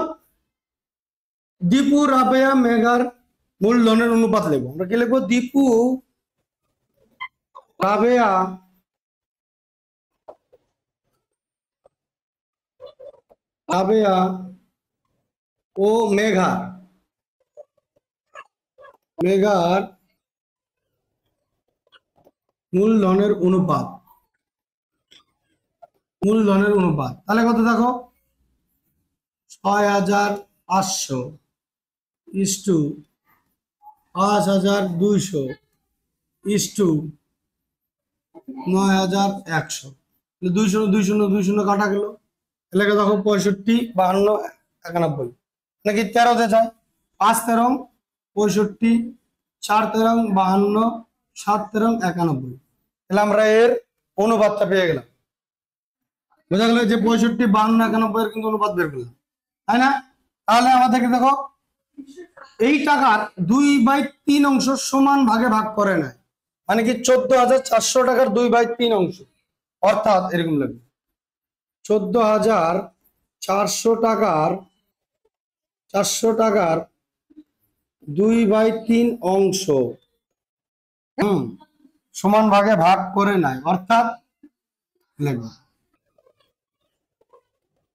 দীপু, রাবেয়া, মেঘার মূলধনের অনুপাত লিখবো। আমরা কি লিখবো, দীপু, রাবেয়া, রাবেয়া ও মেঘার মূলধনের অনুপাত, তাহলে কত দেখো, 6,500 ইস্টু 5,200 ইস্টু 9,100, 200 কাটা গেল, এলাকা দেখো 65, 52, 91, নাকি 13তে যায়, 5 13 65, 4 13 52, 7 13 91। তাহলে আমরা এর অনুপাতটা পেয়ে গেলাম। বোঝা গেল যে 65, 52, 91 এর কিন্তু অনুপাত বের করলাম, তাই না? তাহলে আমাদেরকে দেখো এই টাকার 2/3 অংশ সমান ভাগে ভাগ করে নেয়, মানে কি 14,400 টাকার 2/3 অংশ, অর্থাৎ এরকম লাগবে 14,400 টাকার 2/3 অংশ সমান ভাগে ভাগ করে নেয়, অর্থাৎ লিখব,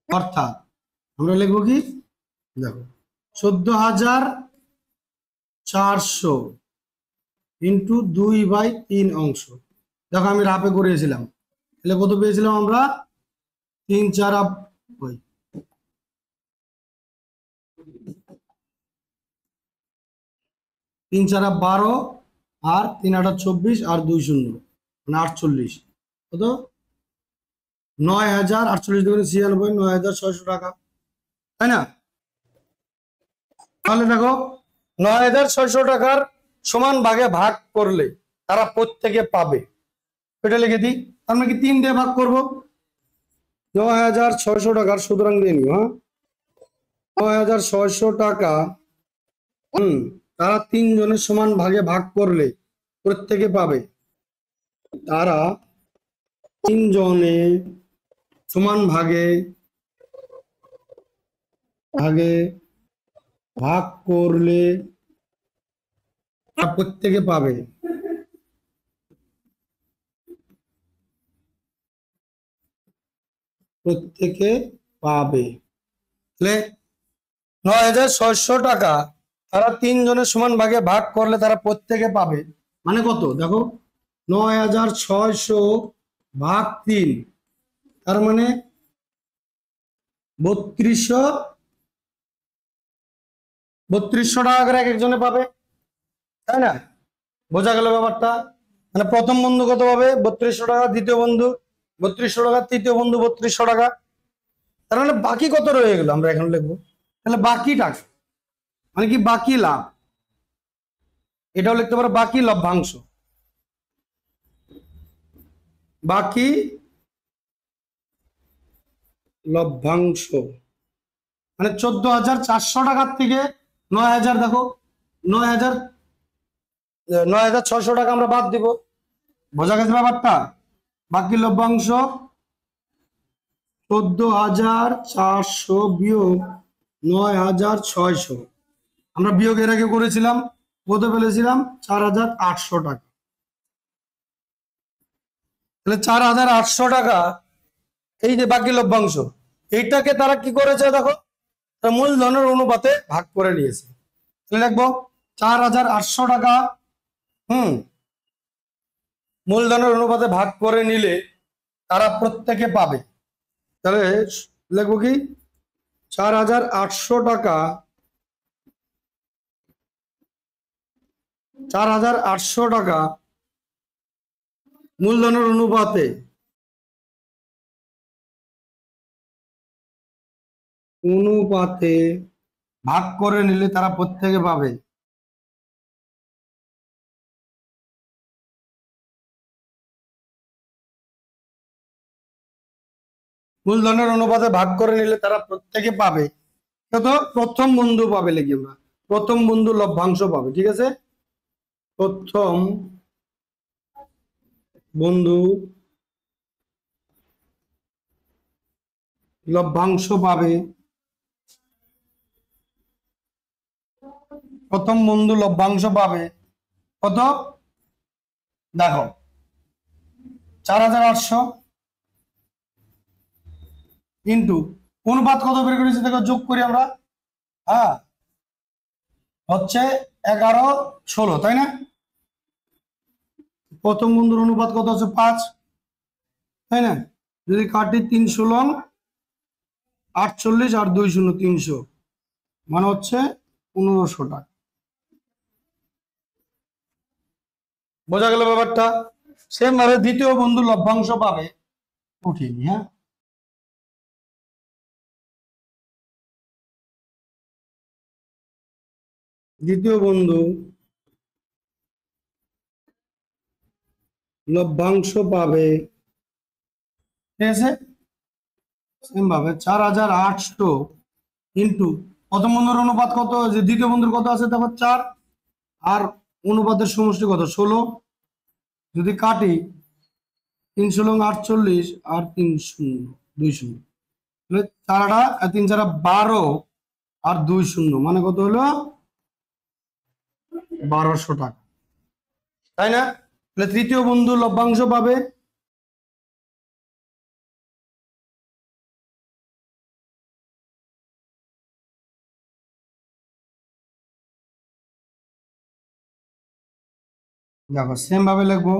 অর্থাৎ আমরা লিখবো কি, দেখো 14,400 ইন্টু 2/3 অংশ। দেখো আমি রাফে করেছিলাম, তাহলে কত পেয়েছিলাম আমরা, 3 4 12 আর 3 8 24 আর 2 0 মানে 48, কত 9,048 9,600 টাকা, তাই না? তাহলে দেখো 9,600 টাকার সমান ভাগে ভাগ করলে তারা প্রত্যেকে পাবে, এটা লিখে দিই। আমরা কি 3 দিয়ে ভাগ করব, 9,600 টাকার, সুতরাং দিয়ে নিও, হ্যাঁ 9,600 টাকা তারা 3 জনের সমান ভাগে ভাগ করলে প্রত্যেকে পাবে, তারা 3 জনে সমান ভাগে ভাগে ভাগ করলে তারা প্রত্যেকে পাবে, প্রত্যেকে পাবে। তাহলে 9,600 টাকা তারা 3 জনের সমান ভাগে ভাগ করলে তারা প্রত্যেকে পাবে, মানে কত দেখো, 9,600 ভাগ 3, তার মানে 3200 টাকা করে এক একজনে পাবে, তাই না? বোঝা গেল ব্যাপারটা? মানে প্রথম বন্ধু কত পাবে, 3200 টাকা, দ্বিতীয় বন্ধু 3200 টাকা, তৃতীয় বন্ধু 3200 টাকা। তার মানে বাকি কত রয়ে গেল আমরা এখন লিখবো, তাহলে বাকি টাকা মানে কি, বাকি লাভ, এটাও লিখতে পারো বাকি লভ্যাংশ, বাকি লভ্যাংশ মানে 14,400 টাকার থেকে 9,000, দেখো 9,600 টাকা আমরা বাদ দিব, বোঝা গেছে ব্যাপারটা? বাকি লভ্যাংশ 14,400 বিয়োগ 9,600, আমরা বিয়োগ এর আগে করেছিলাম, কত পেলেছিলাম, 4,800 টাকা। তাহলে 4,800 টাকা এই যে বাকি লভ্যাংশ, এইটাকে তারা কি করেছে দেখো, মূলধনের অনুপাতে ভাগ করে নিয়েছে। তাহলে লিখবো 4,800 টাকা মূলধনের অনুপাতে ভাগ করে নিলে তারা প্রত্যেকে পাবে। তাহলে লিখবো কি, 4,800 টাকা 4,800 টাকা মূলধনের অনুপাতে ভাগ করে নিলে তারা প্রত্যেকে পাবে। মূলধনের অনুপাতে ভাগ করে নিলে তারা প্রত্যেকে পাবে, তো প্রথম বন্ধু পাবে, লিখি আমরা প্রথম বন্ধু লভ্যাংশ পাবে, ঠিক আছে? প্রথম বন্ধু লভ্যাংশ পাবে, প্রথম বন্ধু লভ্যাংশ পাবে কত, দেখো 4,800 ইন্টু অনুপাত কত বের করেছি দেখো, যোগ করি আমরা, হ্যাঁ হচ্ছে 11:16, তাই না? প্রথম বন্ধুর অনুপাত কত হচ্ছে 5, তাই না? যদি কাটি 3 16 48 আর 2 0 300, মানে হচ্ছে 1,500 টাকা। বোঝা গেল ব্যাপারটা? সেম ভাবে দ্বিতীয় বন্ধু লভ্যাংশ পাবে, উঠিনি, হ্যাঁ দ্বিতীয় বন্ধু লভ্যাংশ পাবে, ঠিক আছে? সেম ভাবে 4,800 ইন্টু প্রথম বন্ধুর অনুপাত কত, যে দ্বিতীয় বন্ধুর কত আছে তারপর 4, আর অনুপাতের সমষ্টি কত 16। যদি কাটি 3 × 48 আর 3 0 2 0, তাহলে 4 আর 3 4 12 আর 2 0 মানে কত হলো 1200 টাকা, তাই না? তাহলে তৃতীয় বন্ধু লভ্যাংশ পাবে। দেখো সেম ভাবে লিখবো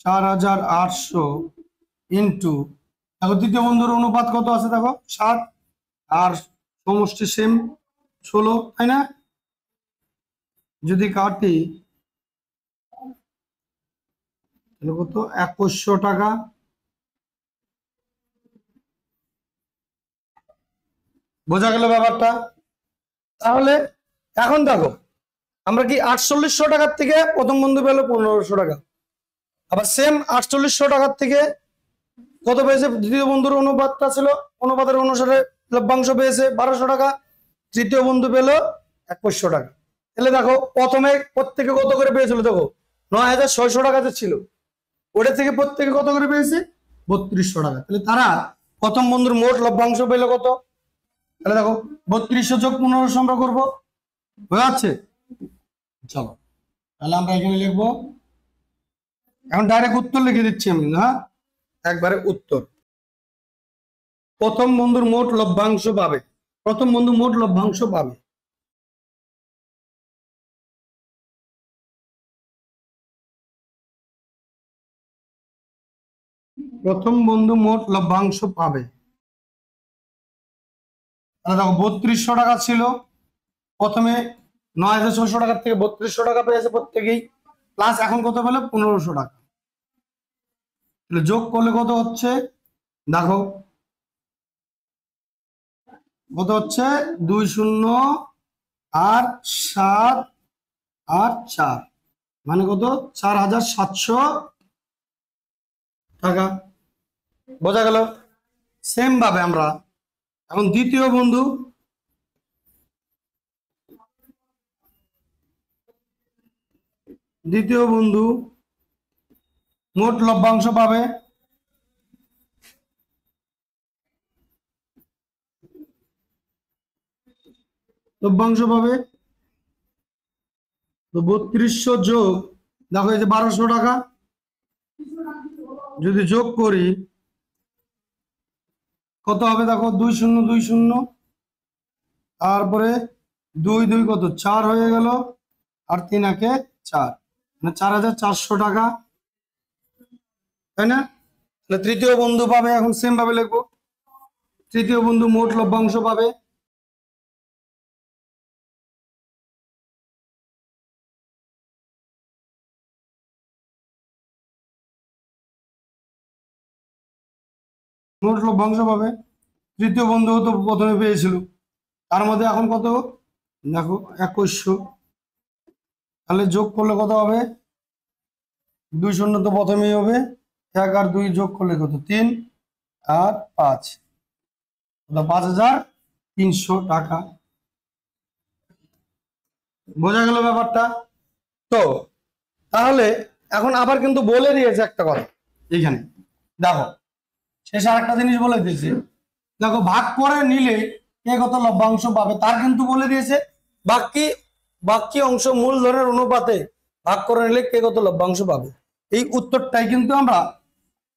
4800 ইন্টু, দেখো তৃতীয় বন্ধুর অনুপাত কত আছে দেখো 7, আর সমষ্টি সেম 16, তাই না? যদি কাটি তাহলে কত 2100 টাকা। বোঝা গেল ব্যাপারটা? তাহলে এখন দেখো আমরা কি 4800 টাকার থেকে প্রথম বন্ধু পেলো 1500 টাকা, আবার সেম 4800 টাকার থেকে কত পেয়েছে দ্বিতীয় বন্ধুর অনুপাতটা ছিল, অনুপাতের অনুসারে লভ্যাংশ পেয়েছে 1200 টাকা, তৃতীয় বন্ধু পেলো 2100 টাকা। তাহলে দেখো প্রথমে প্রত্যেকে কত করে পেয়েছিল, দেখো 9600 টাকাতে ছিল, ওটা থেকে প্রত্যেকে কত করে পেয়েছে 3200 টাকা। তাহলে তারা প্রথম বন্ধুর মোট লভ্যাংশ পেলো কত, তাহলে দেখো 3200 যোগ 1500 আমরা করবো, বোঝা যাচ্ছে? চলো তাহলে আমরা এখানে লিখবো, এখন ডাইরেক্ট উত্তর লিখে দিচ্ছি আমি, হ্যাঁ একবারে উত্তর। প্রথম বন্ধুর মোট লভ্যাংশ পাবে, প্রথম বন্ধু মোট লভ্যাংশ পাবে প্রথম বন্ধু মোট লভ্যাংশ পাবে। তাহলে দেখো 3200 টাকা ছিল প্রথমে, 9600 টাকার থেকে 3200 টাকা পেয়েছে প্রত্যেকেই, প্লাস এখন কত পেলো 1500 টাকা। তাহলে যোগ করলে কত হচ্ছে দেখো, কত হচ্ছে 2 0 আর 7 আর 4 মানে কত 4700 টাকা। বোঝা গেল? সেম ভাবে আমরা এখন দ্বিতীয় বন্ধু, দ্বিতীয় বন্ধু মোট লভ্যাংশ পাবে, লভ্যাংশ পাবে তো 3200 যোগ দেখো এই যে 1200 টাকা, যদি যোগ করি কত হবে দেখো 2 0 2 0, তারপরে 2 2 কত 4 হয়ে গেল, আর 3 একে 4 মানে 4400 টাকা, তাই না? তাহলে তৃতীয় বন্ধু পাবে, এখন সেম ভাবে লিখবো তৃতীয় বন্ধু মোট লভ্যাংশ পাবে মোট লভ্যাংশ পাবে, তৃতীয় বন্ধু তো প্রথমে পেয়েছিল, তার মধ্যে এখন কত দেখো 2100, তাহলে যোগ করলে কত হবে 2 0 তো প্রথমেই হবে, 1 আর 2 যোগ করলে কত 3 আর 5, 5300 টাকা। বোঝা গেল ব্যাপারটা? তো তাহলে এখন আবার কিন্তু বলে দিয়েছে একটা কথা এইখানে, দেখো শেষে আরেকটা জিনিস বলে দিয়েছে, দেখো ভাগ করে নিলে কে কত লভ্যাংশ পাবে তার কিন্তু বলে দিয়েছে, বাকি বাকি অংশ মূলধনের অনুপাতে ভাগ করে নিলে কে কত লভ্যাংশ পাবে, এই উত্তরটাই কিন্তু আমরা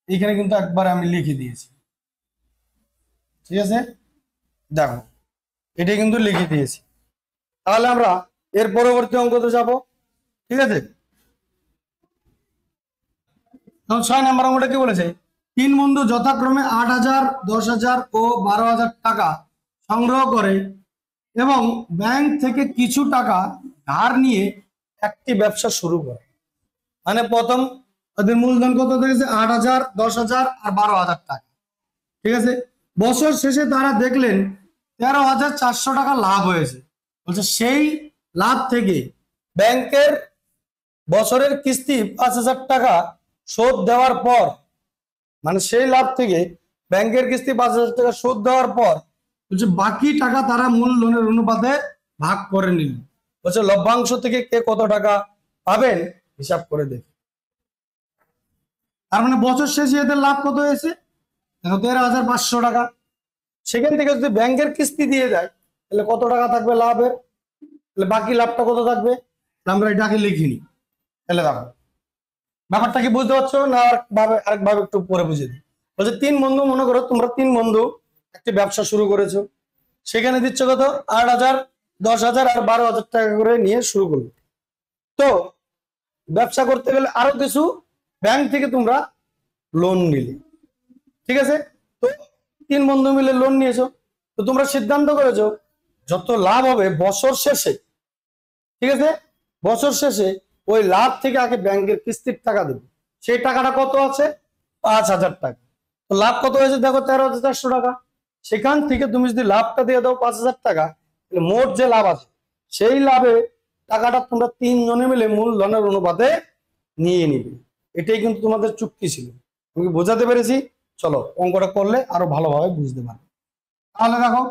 এখানে কিন্তু একবার আমি লিখে দিয়েছি, ঠিক আছে? দেখো এটাই কিন্তু লিখে দিয়েছি। তাহলে আমরা এর পরবর্তী অঙ্কতে যাব, ঠিক আছে? তখন 6 নম্বর অঙ্কটা কি বলেছে, 3 বন্ধু যথাক্রমে 8000 10000 ও 12000 টাকা সংগ্রহ করে এবং ব্যাংক থেকে কিছু টাকা ধার নিয়ে একটি ব্যবসা শুরু করে। মানে প্রথম ওদের মূলধন কত দেখেছে 8000 10000 আর 12000 টাকা, ঠিক আছে? বছর শেষে তারা দেখলেন 13400 টাকা লাভ হয়েছে, বলছে সেই লাভ থেকে ব্যাংকের বছরের কিস্তি 5000 টাকা শোধ দেওয়ার পর, মানে সেই লাভ থেকে ব্যাংকের কিস্তি 5000 টাকা শোধ দেওয়ার পর বলছে বাকি টাকা তারা মূলধনের অনুপাতে ভাগ করে নিল। বলছে লভ্যাংশ থেকে কে কত টাকা পাবেন হিসাব করে দেখি। তার মানে বছর শেষে এদের লাভ কত হয়েছে? 13,500 টাকা। সেখান থেকে যদি ব্যাংকের কিস্তি দিয়ে দেয় তাহলে কত টাকা থাকবে লাভের? তাহলে বাকি লাভটা কত থাকবে? আমরা এটাকে লিখিনি। তাহলে দেখো ব্যাপারটা কি বুঝতে পারছো না? আরেকভাবে একটু পরে বুঝিয়ে দিই। বলছে তিন বন্ধু, মনে করো তোমরা তিন বন্ধু একটি ব্যবসা শুরু করেছো। সেখানে দিচ্ছ কত? 8,000, 10,000 আর 12,000 টাকা করে নিয়ে শুরু করবে। তো ব্যবসা করতে গেলে আরো কিছু ব্যাংক থেকে তোমরা লোন নিলে, ঠিক আছে? তো তিন বন্ধু মিলে লোন নিয়েছো। তো তোমরা সিদ্ধান্ত করেছো যত লাভ হবে বছর শেষে, ঠিক আছে, বছর শেষে ওই লাভ থেকে আগে ব্যাংকের কিস্তির টাকা দেবে। সেই টাকাটা কত আছে? 5,000 টাকা। তো লাভ কত হয়েছে দেখো? 13,400 টাকা। সেখান থেকে তুমি যদি লাভটা দিয়ে দাও 5,000 টাকা, তাহলে মোট যে লাভ আছে সেই লাভে টাকাটা তোমরা তিনজনে মিলে মূলধনের অনুপাতে নিয়ে নিবে। এটাই কিন্তু তোমাদের চুক্তি ছিল। তুমি বোঝাতে পেরেছি? চলো অঙ্কটা করলে আরো ভালোভাবে বুঝতে পারবে। তাহলে দেখো,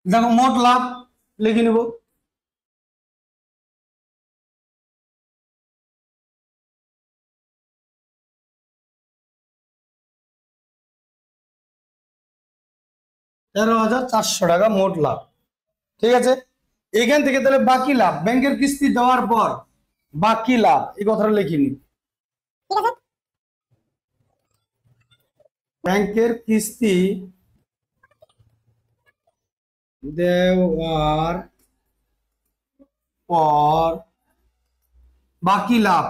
দেখো মোট লাভ লিখে নিব। ৳13,400 মোট লাভ, ঠিক আছে। এখান থেকে তাহলে বাকি লাভ, ব্যাংকের কিস্তি দেওয়ার পর বাকি লাভ, এই কথাটা লিখিনি। ব্যাংকের কিস্তি দেওয়ার পর বাকি লাভ,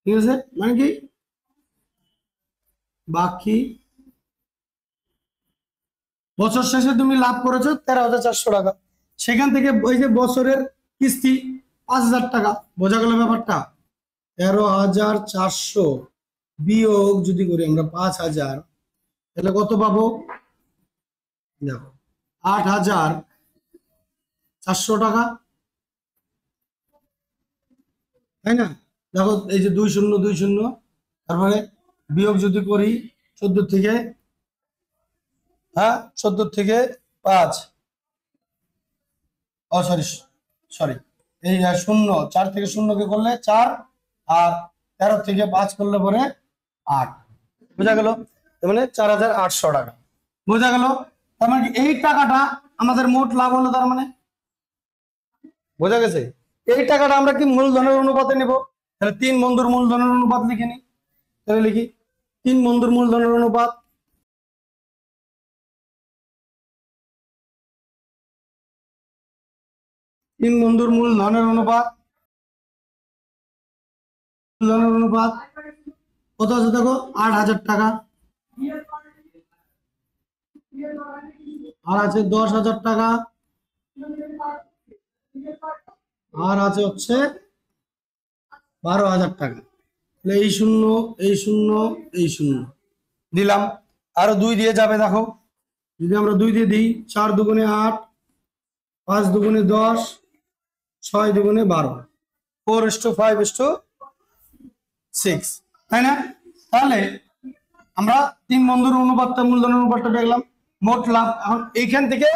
ঠিক আছে, মানে কি বাকি বছর শেষে তুমি লাভ করেছো 13,400 টাকা। সেখান থেকে ওই যে বছরের কিস্তি 5,000 টাকা, বোঝা গেল ব্যাপারটা? 13,400 বিয়োগ যদি করি আমরা 5,000, তাহলে কত পাবো? দেখো 8,400 টাকা, তাই না? দেখো এই যে 2 শূন্য 2 শূন্য, তারপরে বিয়োগ যদি করি 14 থেকে, হ্যাঁ 14 থেকে 5, ও সরি সরি, এই শূন্য 4 থেকে 0 করলে 4, আর 13 থেকে 5 করলে পরে 8, বোঝা গেল? তার মানে 4,800 টাকা, বোঝা গেল? তার মানে এই টাকাটা আমাদের মোট লাভ হলো। তার মানে বোঝা গেছে? এই টাকাটা আমরা কি মূলধনের অনুপাতে নিব? তাহলে তিন বন্ধুর মূলধনের অনুপাত লিখে নি। তাহলে লিখি তিন বন্ধুর মূলধনের অনুপাত, তিন বন্ধুর মূলধনের অনুপাত, মূলধনের অনুপাত কত আছে দেখো? 8,000 টাকা, আর আছে 10,000 টাকা, আর আছে হচ্ছে 12,000 টাকা। তাহলে এই শূন্য, এই শূন্য, এই শূন্য দিলাম, আরো 2 দিয়ে যাবে। দেখো যদি আমরা 2 দিয়ে দিই, 4 দুগুণে 8, 5 দুগুণে 10, 6 দুগুণে 12, 4:5:6, তাই না? তাহলে আমরা তিন বন্ধুর অনুপাতটা, মূলধনের অনুপাতটা দেখলাম। মোট লাভ এখন এইখান থেকে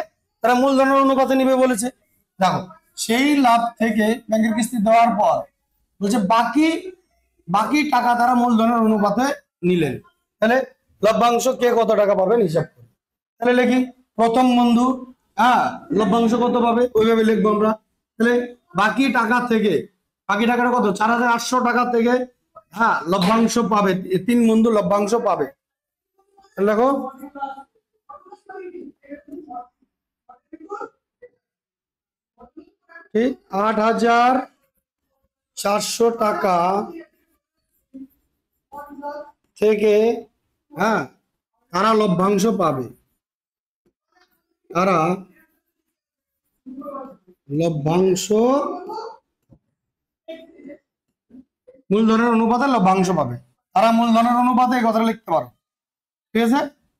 তারা মূলধনের অনুপাতে নিবে বলেছে। দেখো সেই লাভ থেকে ব্যাংকের কিস্তি দেওয়ার পর বলছে বাকি বাকি টাকা তারা মূলধনের অনুপাতে নিলেন। তাহলে লভ্যাংশ কে কত টাকা পাবেন হিসাব করি। তাহলে লিখি প্রথম বন্ধু, হ্যাঁ লভ্যাংশ কত পাবে ওইভাবে লিখবো আমরা। তাহলে বাকি টাকা থেকে, বাকি টাকাটা কত? 4,800 টাকা থেকে, হ্যাঁ লভ্যাংশ পাবে, তিন বন্ধু লভ্যাংশ পাবে। তাহলে দেখো ঠিক 8,400 টাকা থেকে, হ্যাঁ তারা লভ্যাংশ পাবে, তারা লভ্যাংশ মূলধনের অনুপাতে লভ্যাংশ পাবে। তারা মূলধনের অনুপাতে এই কথাটা লিখতে পারো, ঠিক আছে?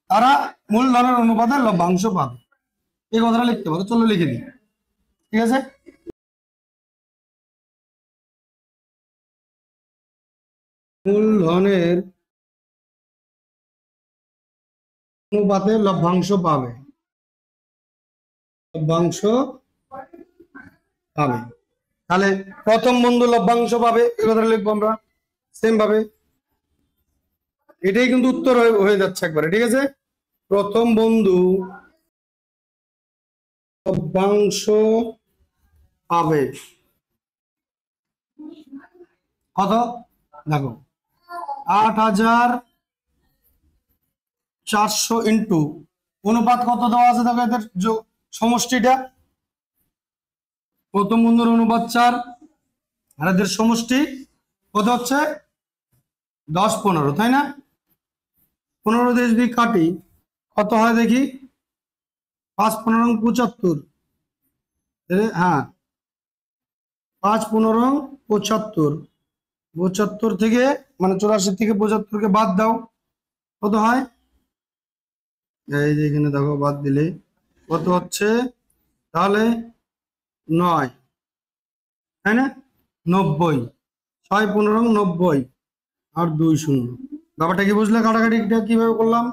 তারা মূলধনের অনুপাতে লভ্যাংশ পাবে, এই কথাটা লিখতে পারো। চলো লিখে দিই, ঠিক আছে। মূলধনের অনুপাতে লভ্যাংশ পাবে, লভ্যাংশ পাবে। তাহলে প্রথম বন্ধু লভ্যাংশ পাবে, এ কথা লিখবো আমরা সেম ভাবে। এটাই কিন্তু উত্তর হয়ে যাচ্ছে একবারে, ঠিক আছে। প্রথম বন্ধু লভ্যাংশ পাবে কত, দেখো 8400 ইন্টু অনুপাত কত দেওয়া আছে, দেখো এদের সমষ্টিটা, প্রথম বন্ধুর অনুপাত 4 আর এদের সমষ্টি কত হচ্ছে 10 15, তাই না? 15 দিয়ে যদি কাটি কত হয় দেখি, 5 15 75, হ্যাঁ 5 15 75, 75 থেকে মানে 84 থেকে 75 কে বাদ দাও, কত হয়, এই যে এখানে দেখো বাদ দিলে কত হচ্ছে, তাহলে 9, তাই না? 90, 6 15 90 আর 2 0। ব্যাপারটা কি বুঝলে? কাটাকাটিটা কিভাবে করলাম?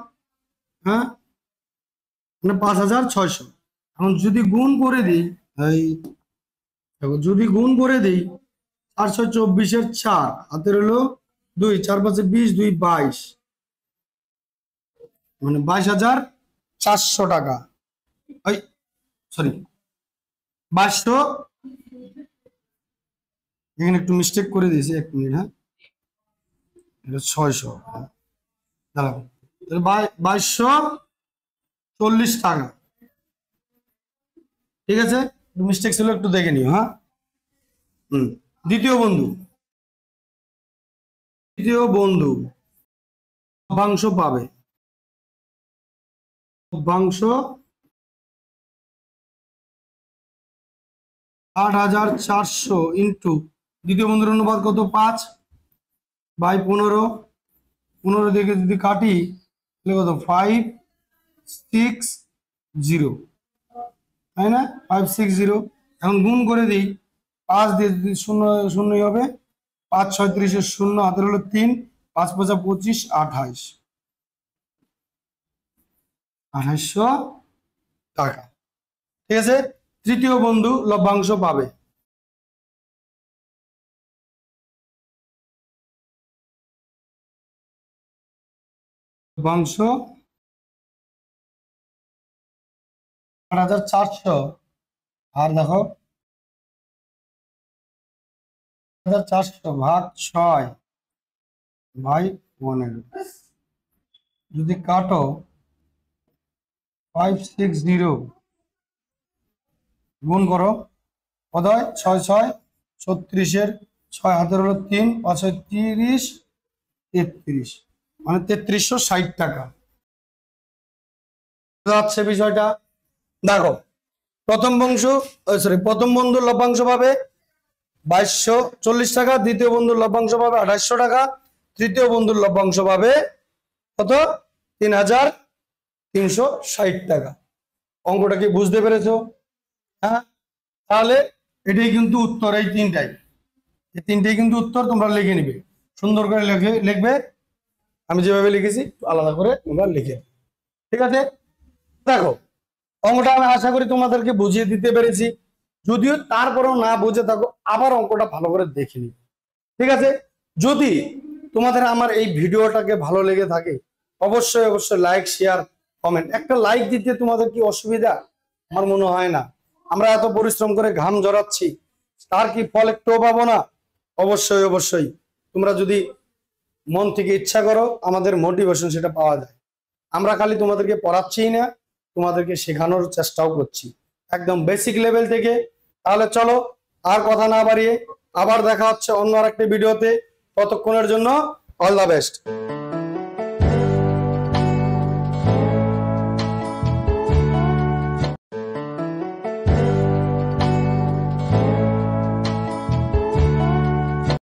হ্যাঁ, মানে 5600। এখন যদি গুণ করে দিই, এই দেখো যদি গুণ করে দিই, 424 এর 4 হাতের হলো 2, 4 5 20, 2 22, মানে 22400 টাকা। ওই সরি 2200, এখানে একটু মিস্টেক করে দিয়েছি, 1 মিনিট, হ্যাঁ এটা 600, দাঁড়াও 2240 টাকা, ঠিক আছে। মিস্টেক ছিল, একটু দেখে নিও, হ্যাঁ। দ্বিতীয় বন্ধু লভ্যাংশ পাবে, লভ্যাংশ 8400 ইন্টু দ্বিতীয় বন্ধুর অনুপাত কত 5 বাই 15, 15 দিকে যদি কাটি তাহলে কত 560, তাই না? 560। এখন গুণ করে দিই, 5 দিয়ে যদি 0 0 হবে, 5 36 এর 0 হাতের হলো 3, 5 5 25, 2800 টাকা, ঠিক আছে। তৃতীয় বন্ধু লভ্যাংশ পাবে, লভ্যাংশ 8400, আর দেখো 8400 ভাগ 6 বাই 15, যদি কাটো 560 গুণ করো, কত হয় 6 6 36 এর 6 হাতের হলো 3, 5 30, 33, মানে 3360 টাকা যাচ্ছে বিষয়টা। দেখো প্রথম বন্ধুর লভ্যাংশ পাবে 2240 টাকা, দ্বিতীয় বন্ধুর লভ্যাংশ পাবে 2800 টাকা, তৃতীয় বন্ধুর লভ্যাংশ পাবে কত 3360 টাকা। অঙ্কটা কি বুঝতে পেরেছো? হ্যাঁ, তাহলে এটাই কিন্তু উত্তর, এই তিনটাই কিন্তু উত্তর। তোমরা লিখে নিবে, সুন্দর করে লিখবে, আমি যেভাবে লিখেছি আলাদা করে তোমরা লিখে, ঠিক আছে। দেখো অঙ্কটা আমি আশা করি তোমাদেরকে বুঝিয়ে দিতে পেরেছি, যদিও তারপরেও না বুঝে থাকো আবার অঙ্কটা ভালো করে দেখে নিবে, ঠিক আছে। যদি তোমাদের আমার এই ভিডিওটাকে ভালো লেগে থাকে অবশ্যই লাইক শেয়ার কমেন্ট, একটা লাইক দিতে তোমাদের কি অসুবিধা? আমার মনে হয় না। আমরা এত পরিশ্রম করে ঘাম ঝরাচ্ছি, তার কি ফল একটুও পাবো না? অবশ্যই তোমরা যদি মন থেকে ইচ্ছা করো, আমাদের মোটিভেশন সেটা পাওয়া যায়। আমরা খালি তোমাদেরকে পড়াচ্ছিই না, তোমাদেরকে শেখানোর চেষ্টাও করছি একদম বেসিক লেভেল থেকে। তাহলে চলো আর কথা না বাড়িয়ে আবার দেখা হচ্ছে অন্য আরেকটা ভিডিওতে, ততক্ষণের জন্য অল দ্য বেস্ট।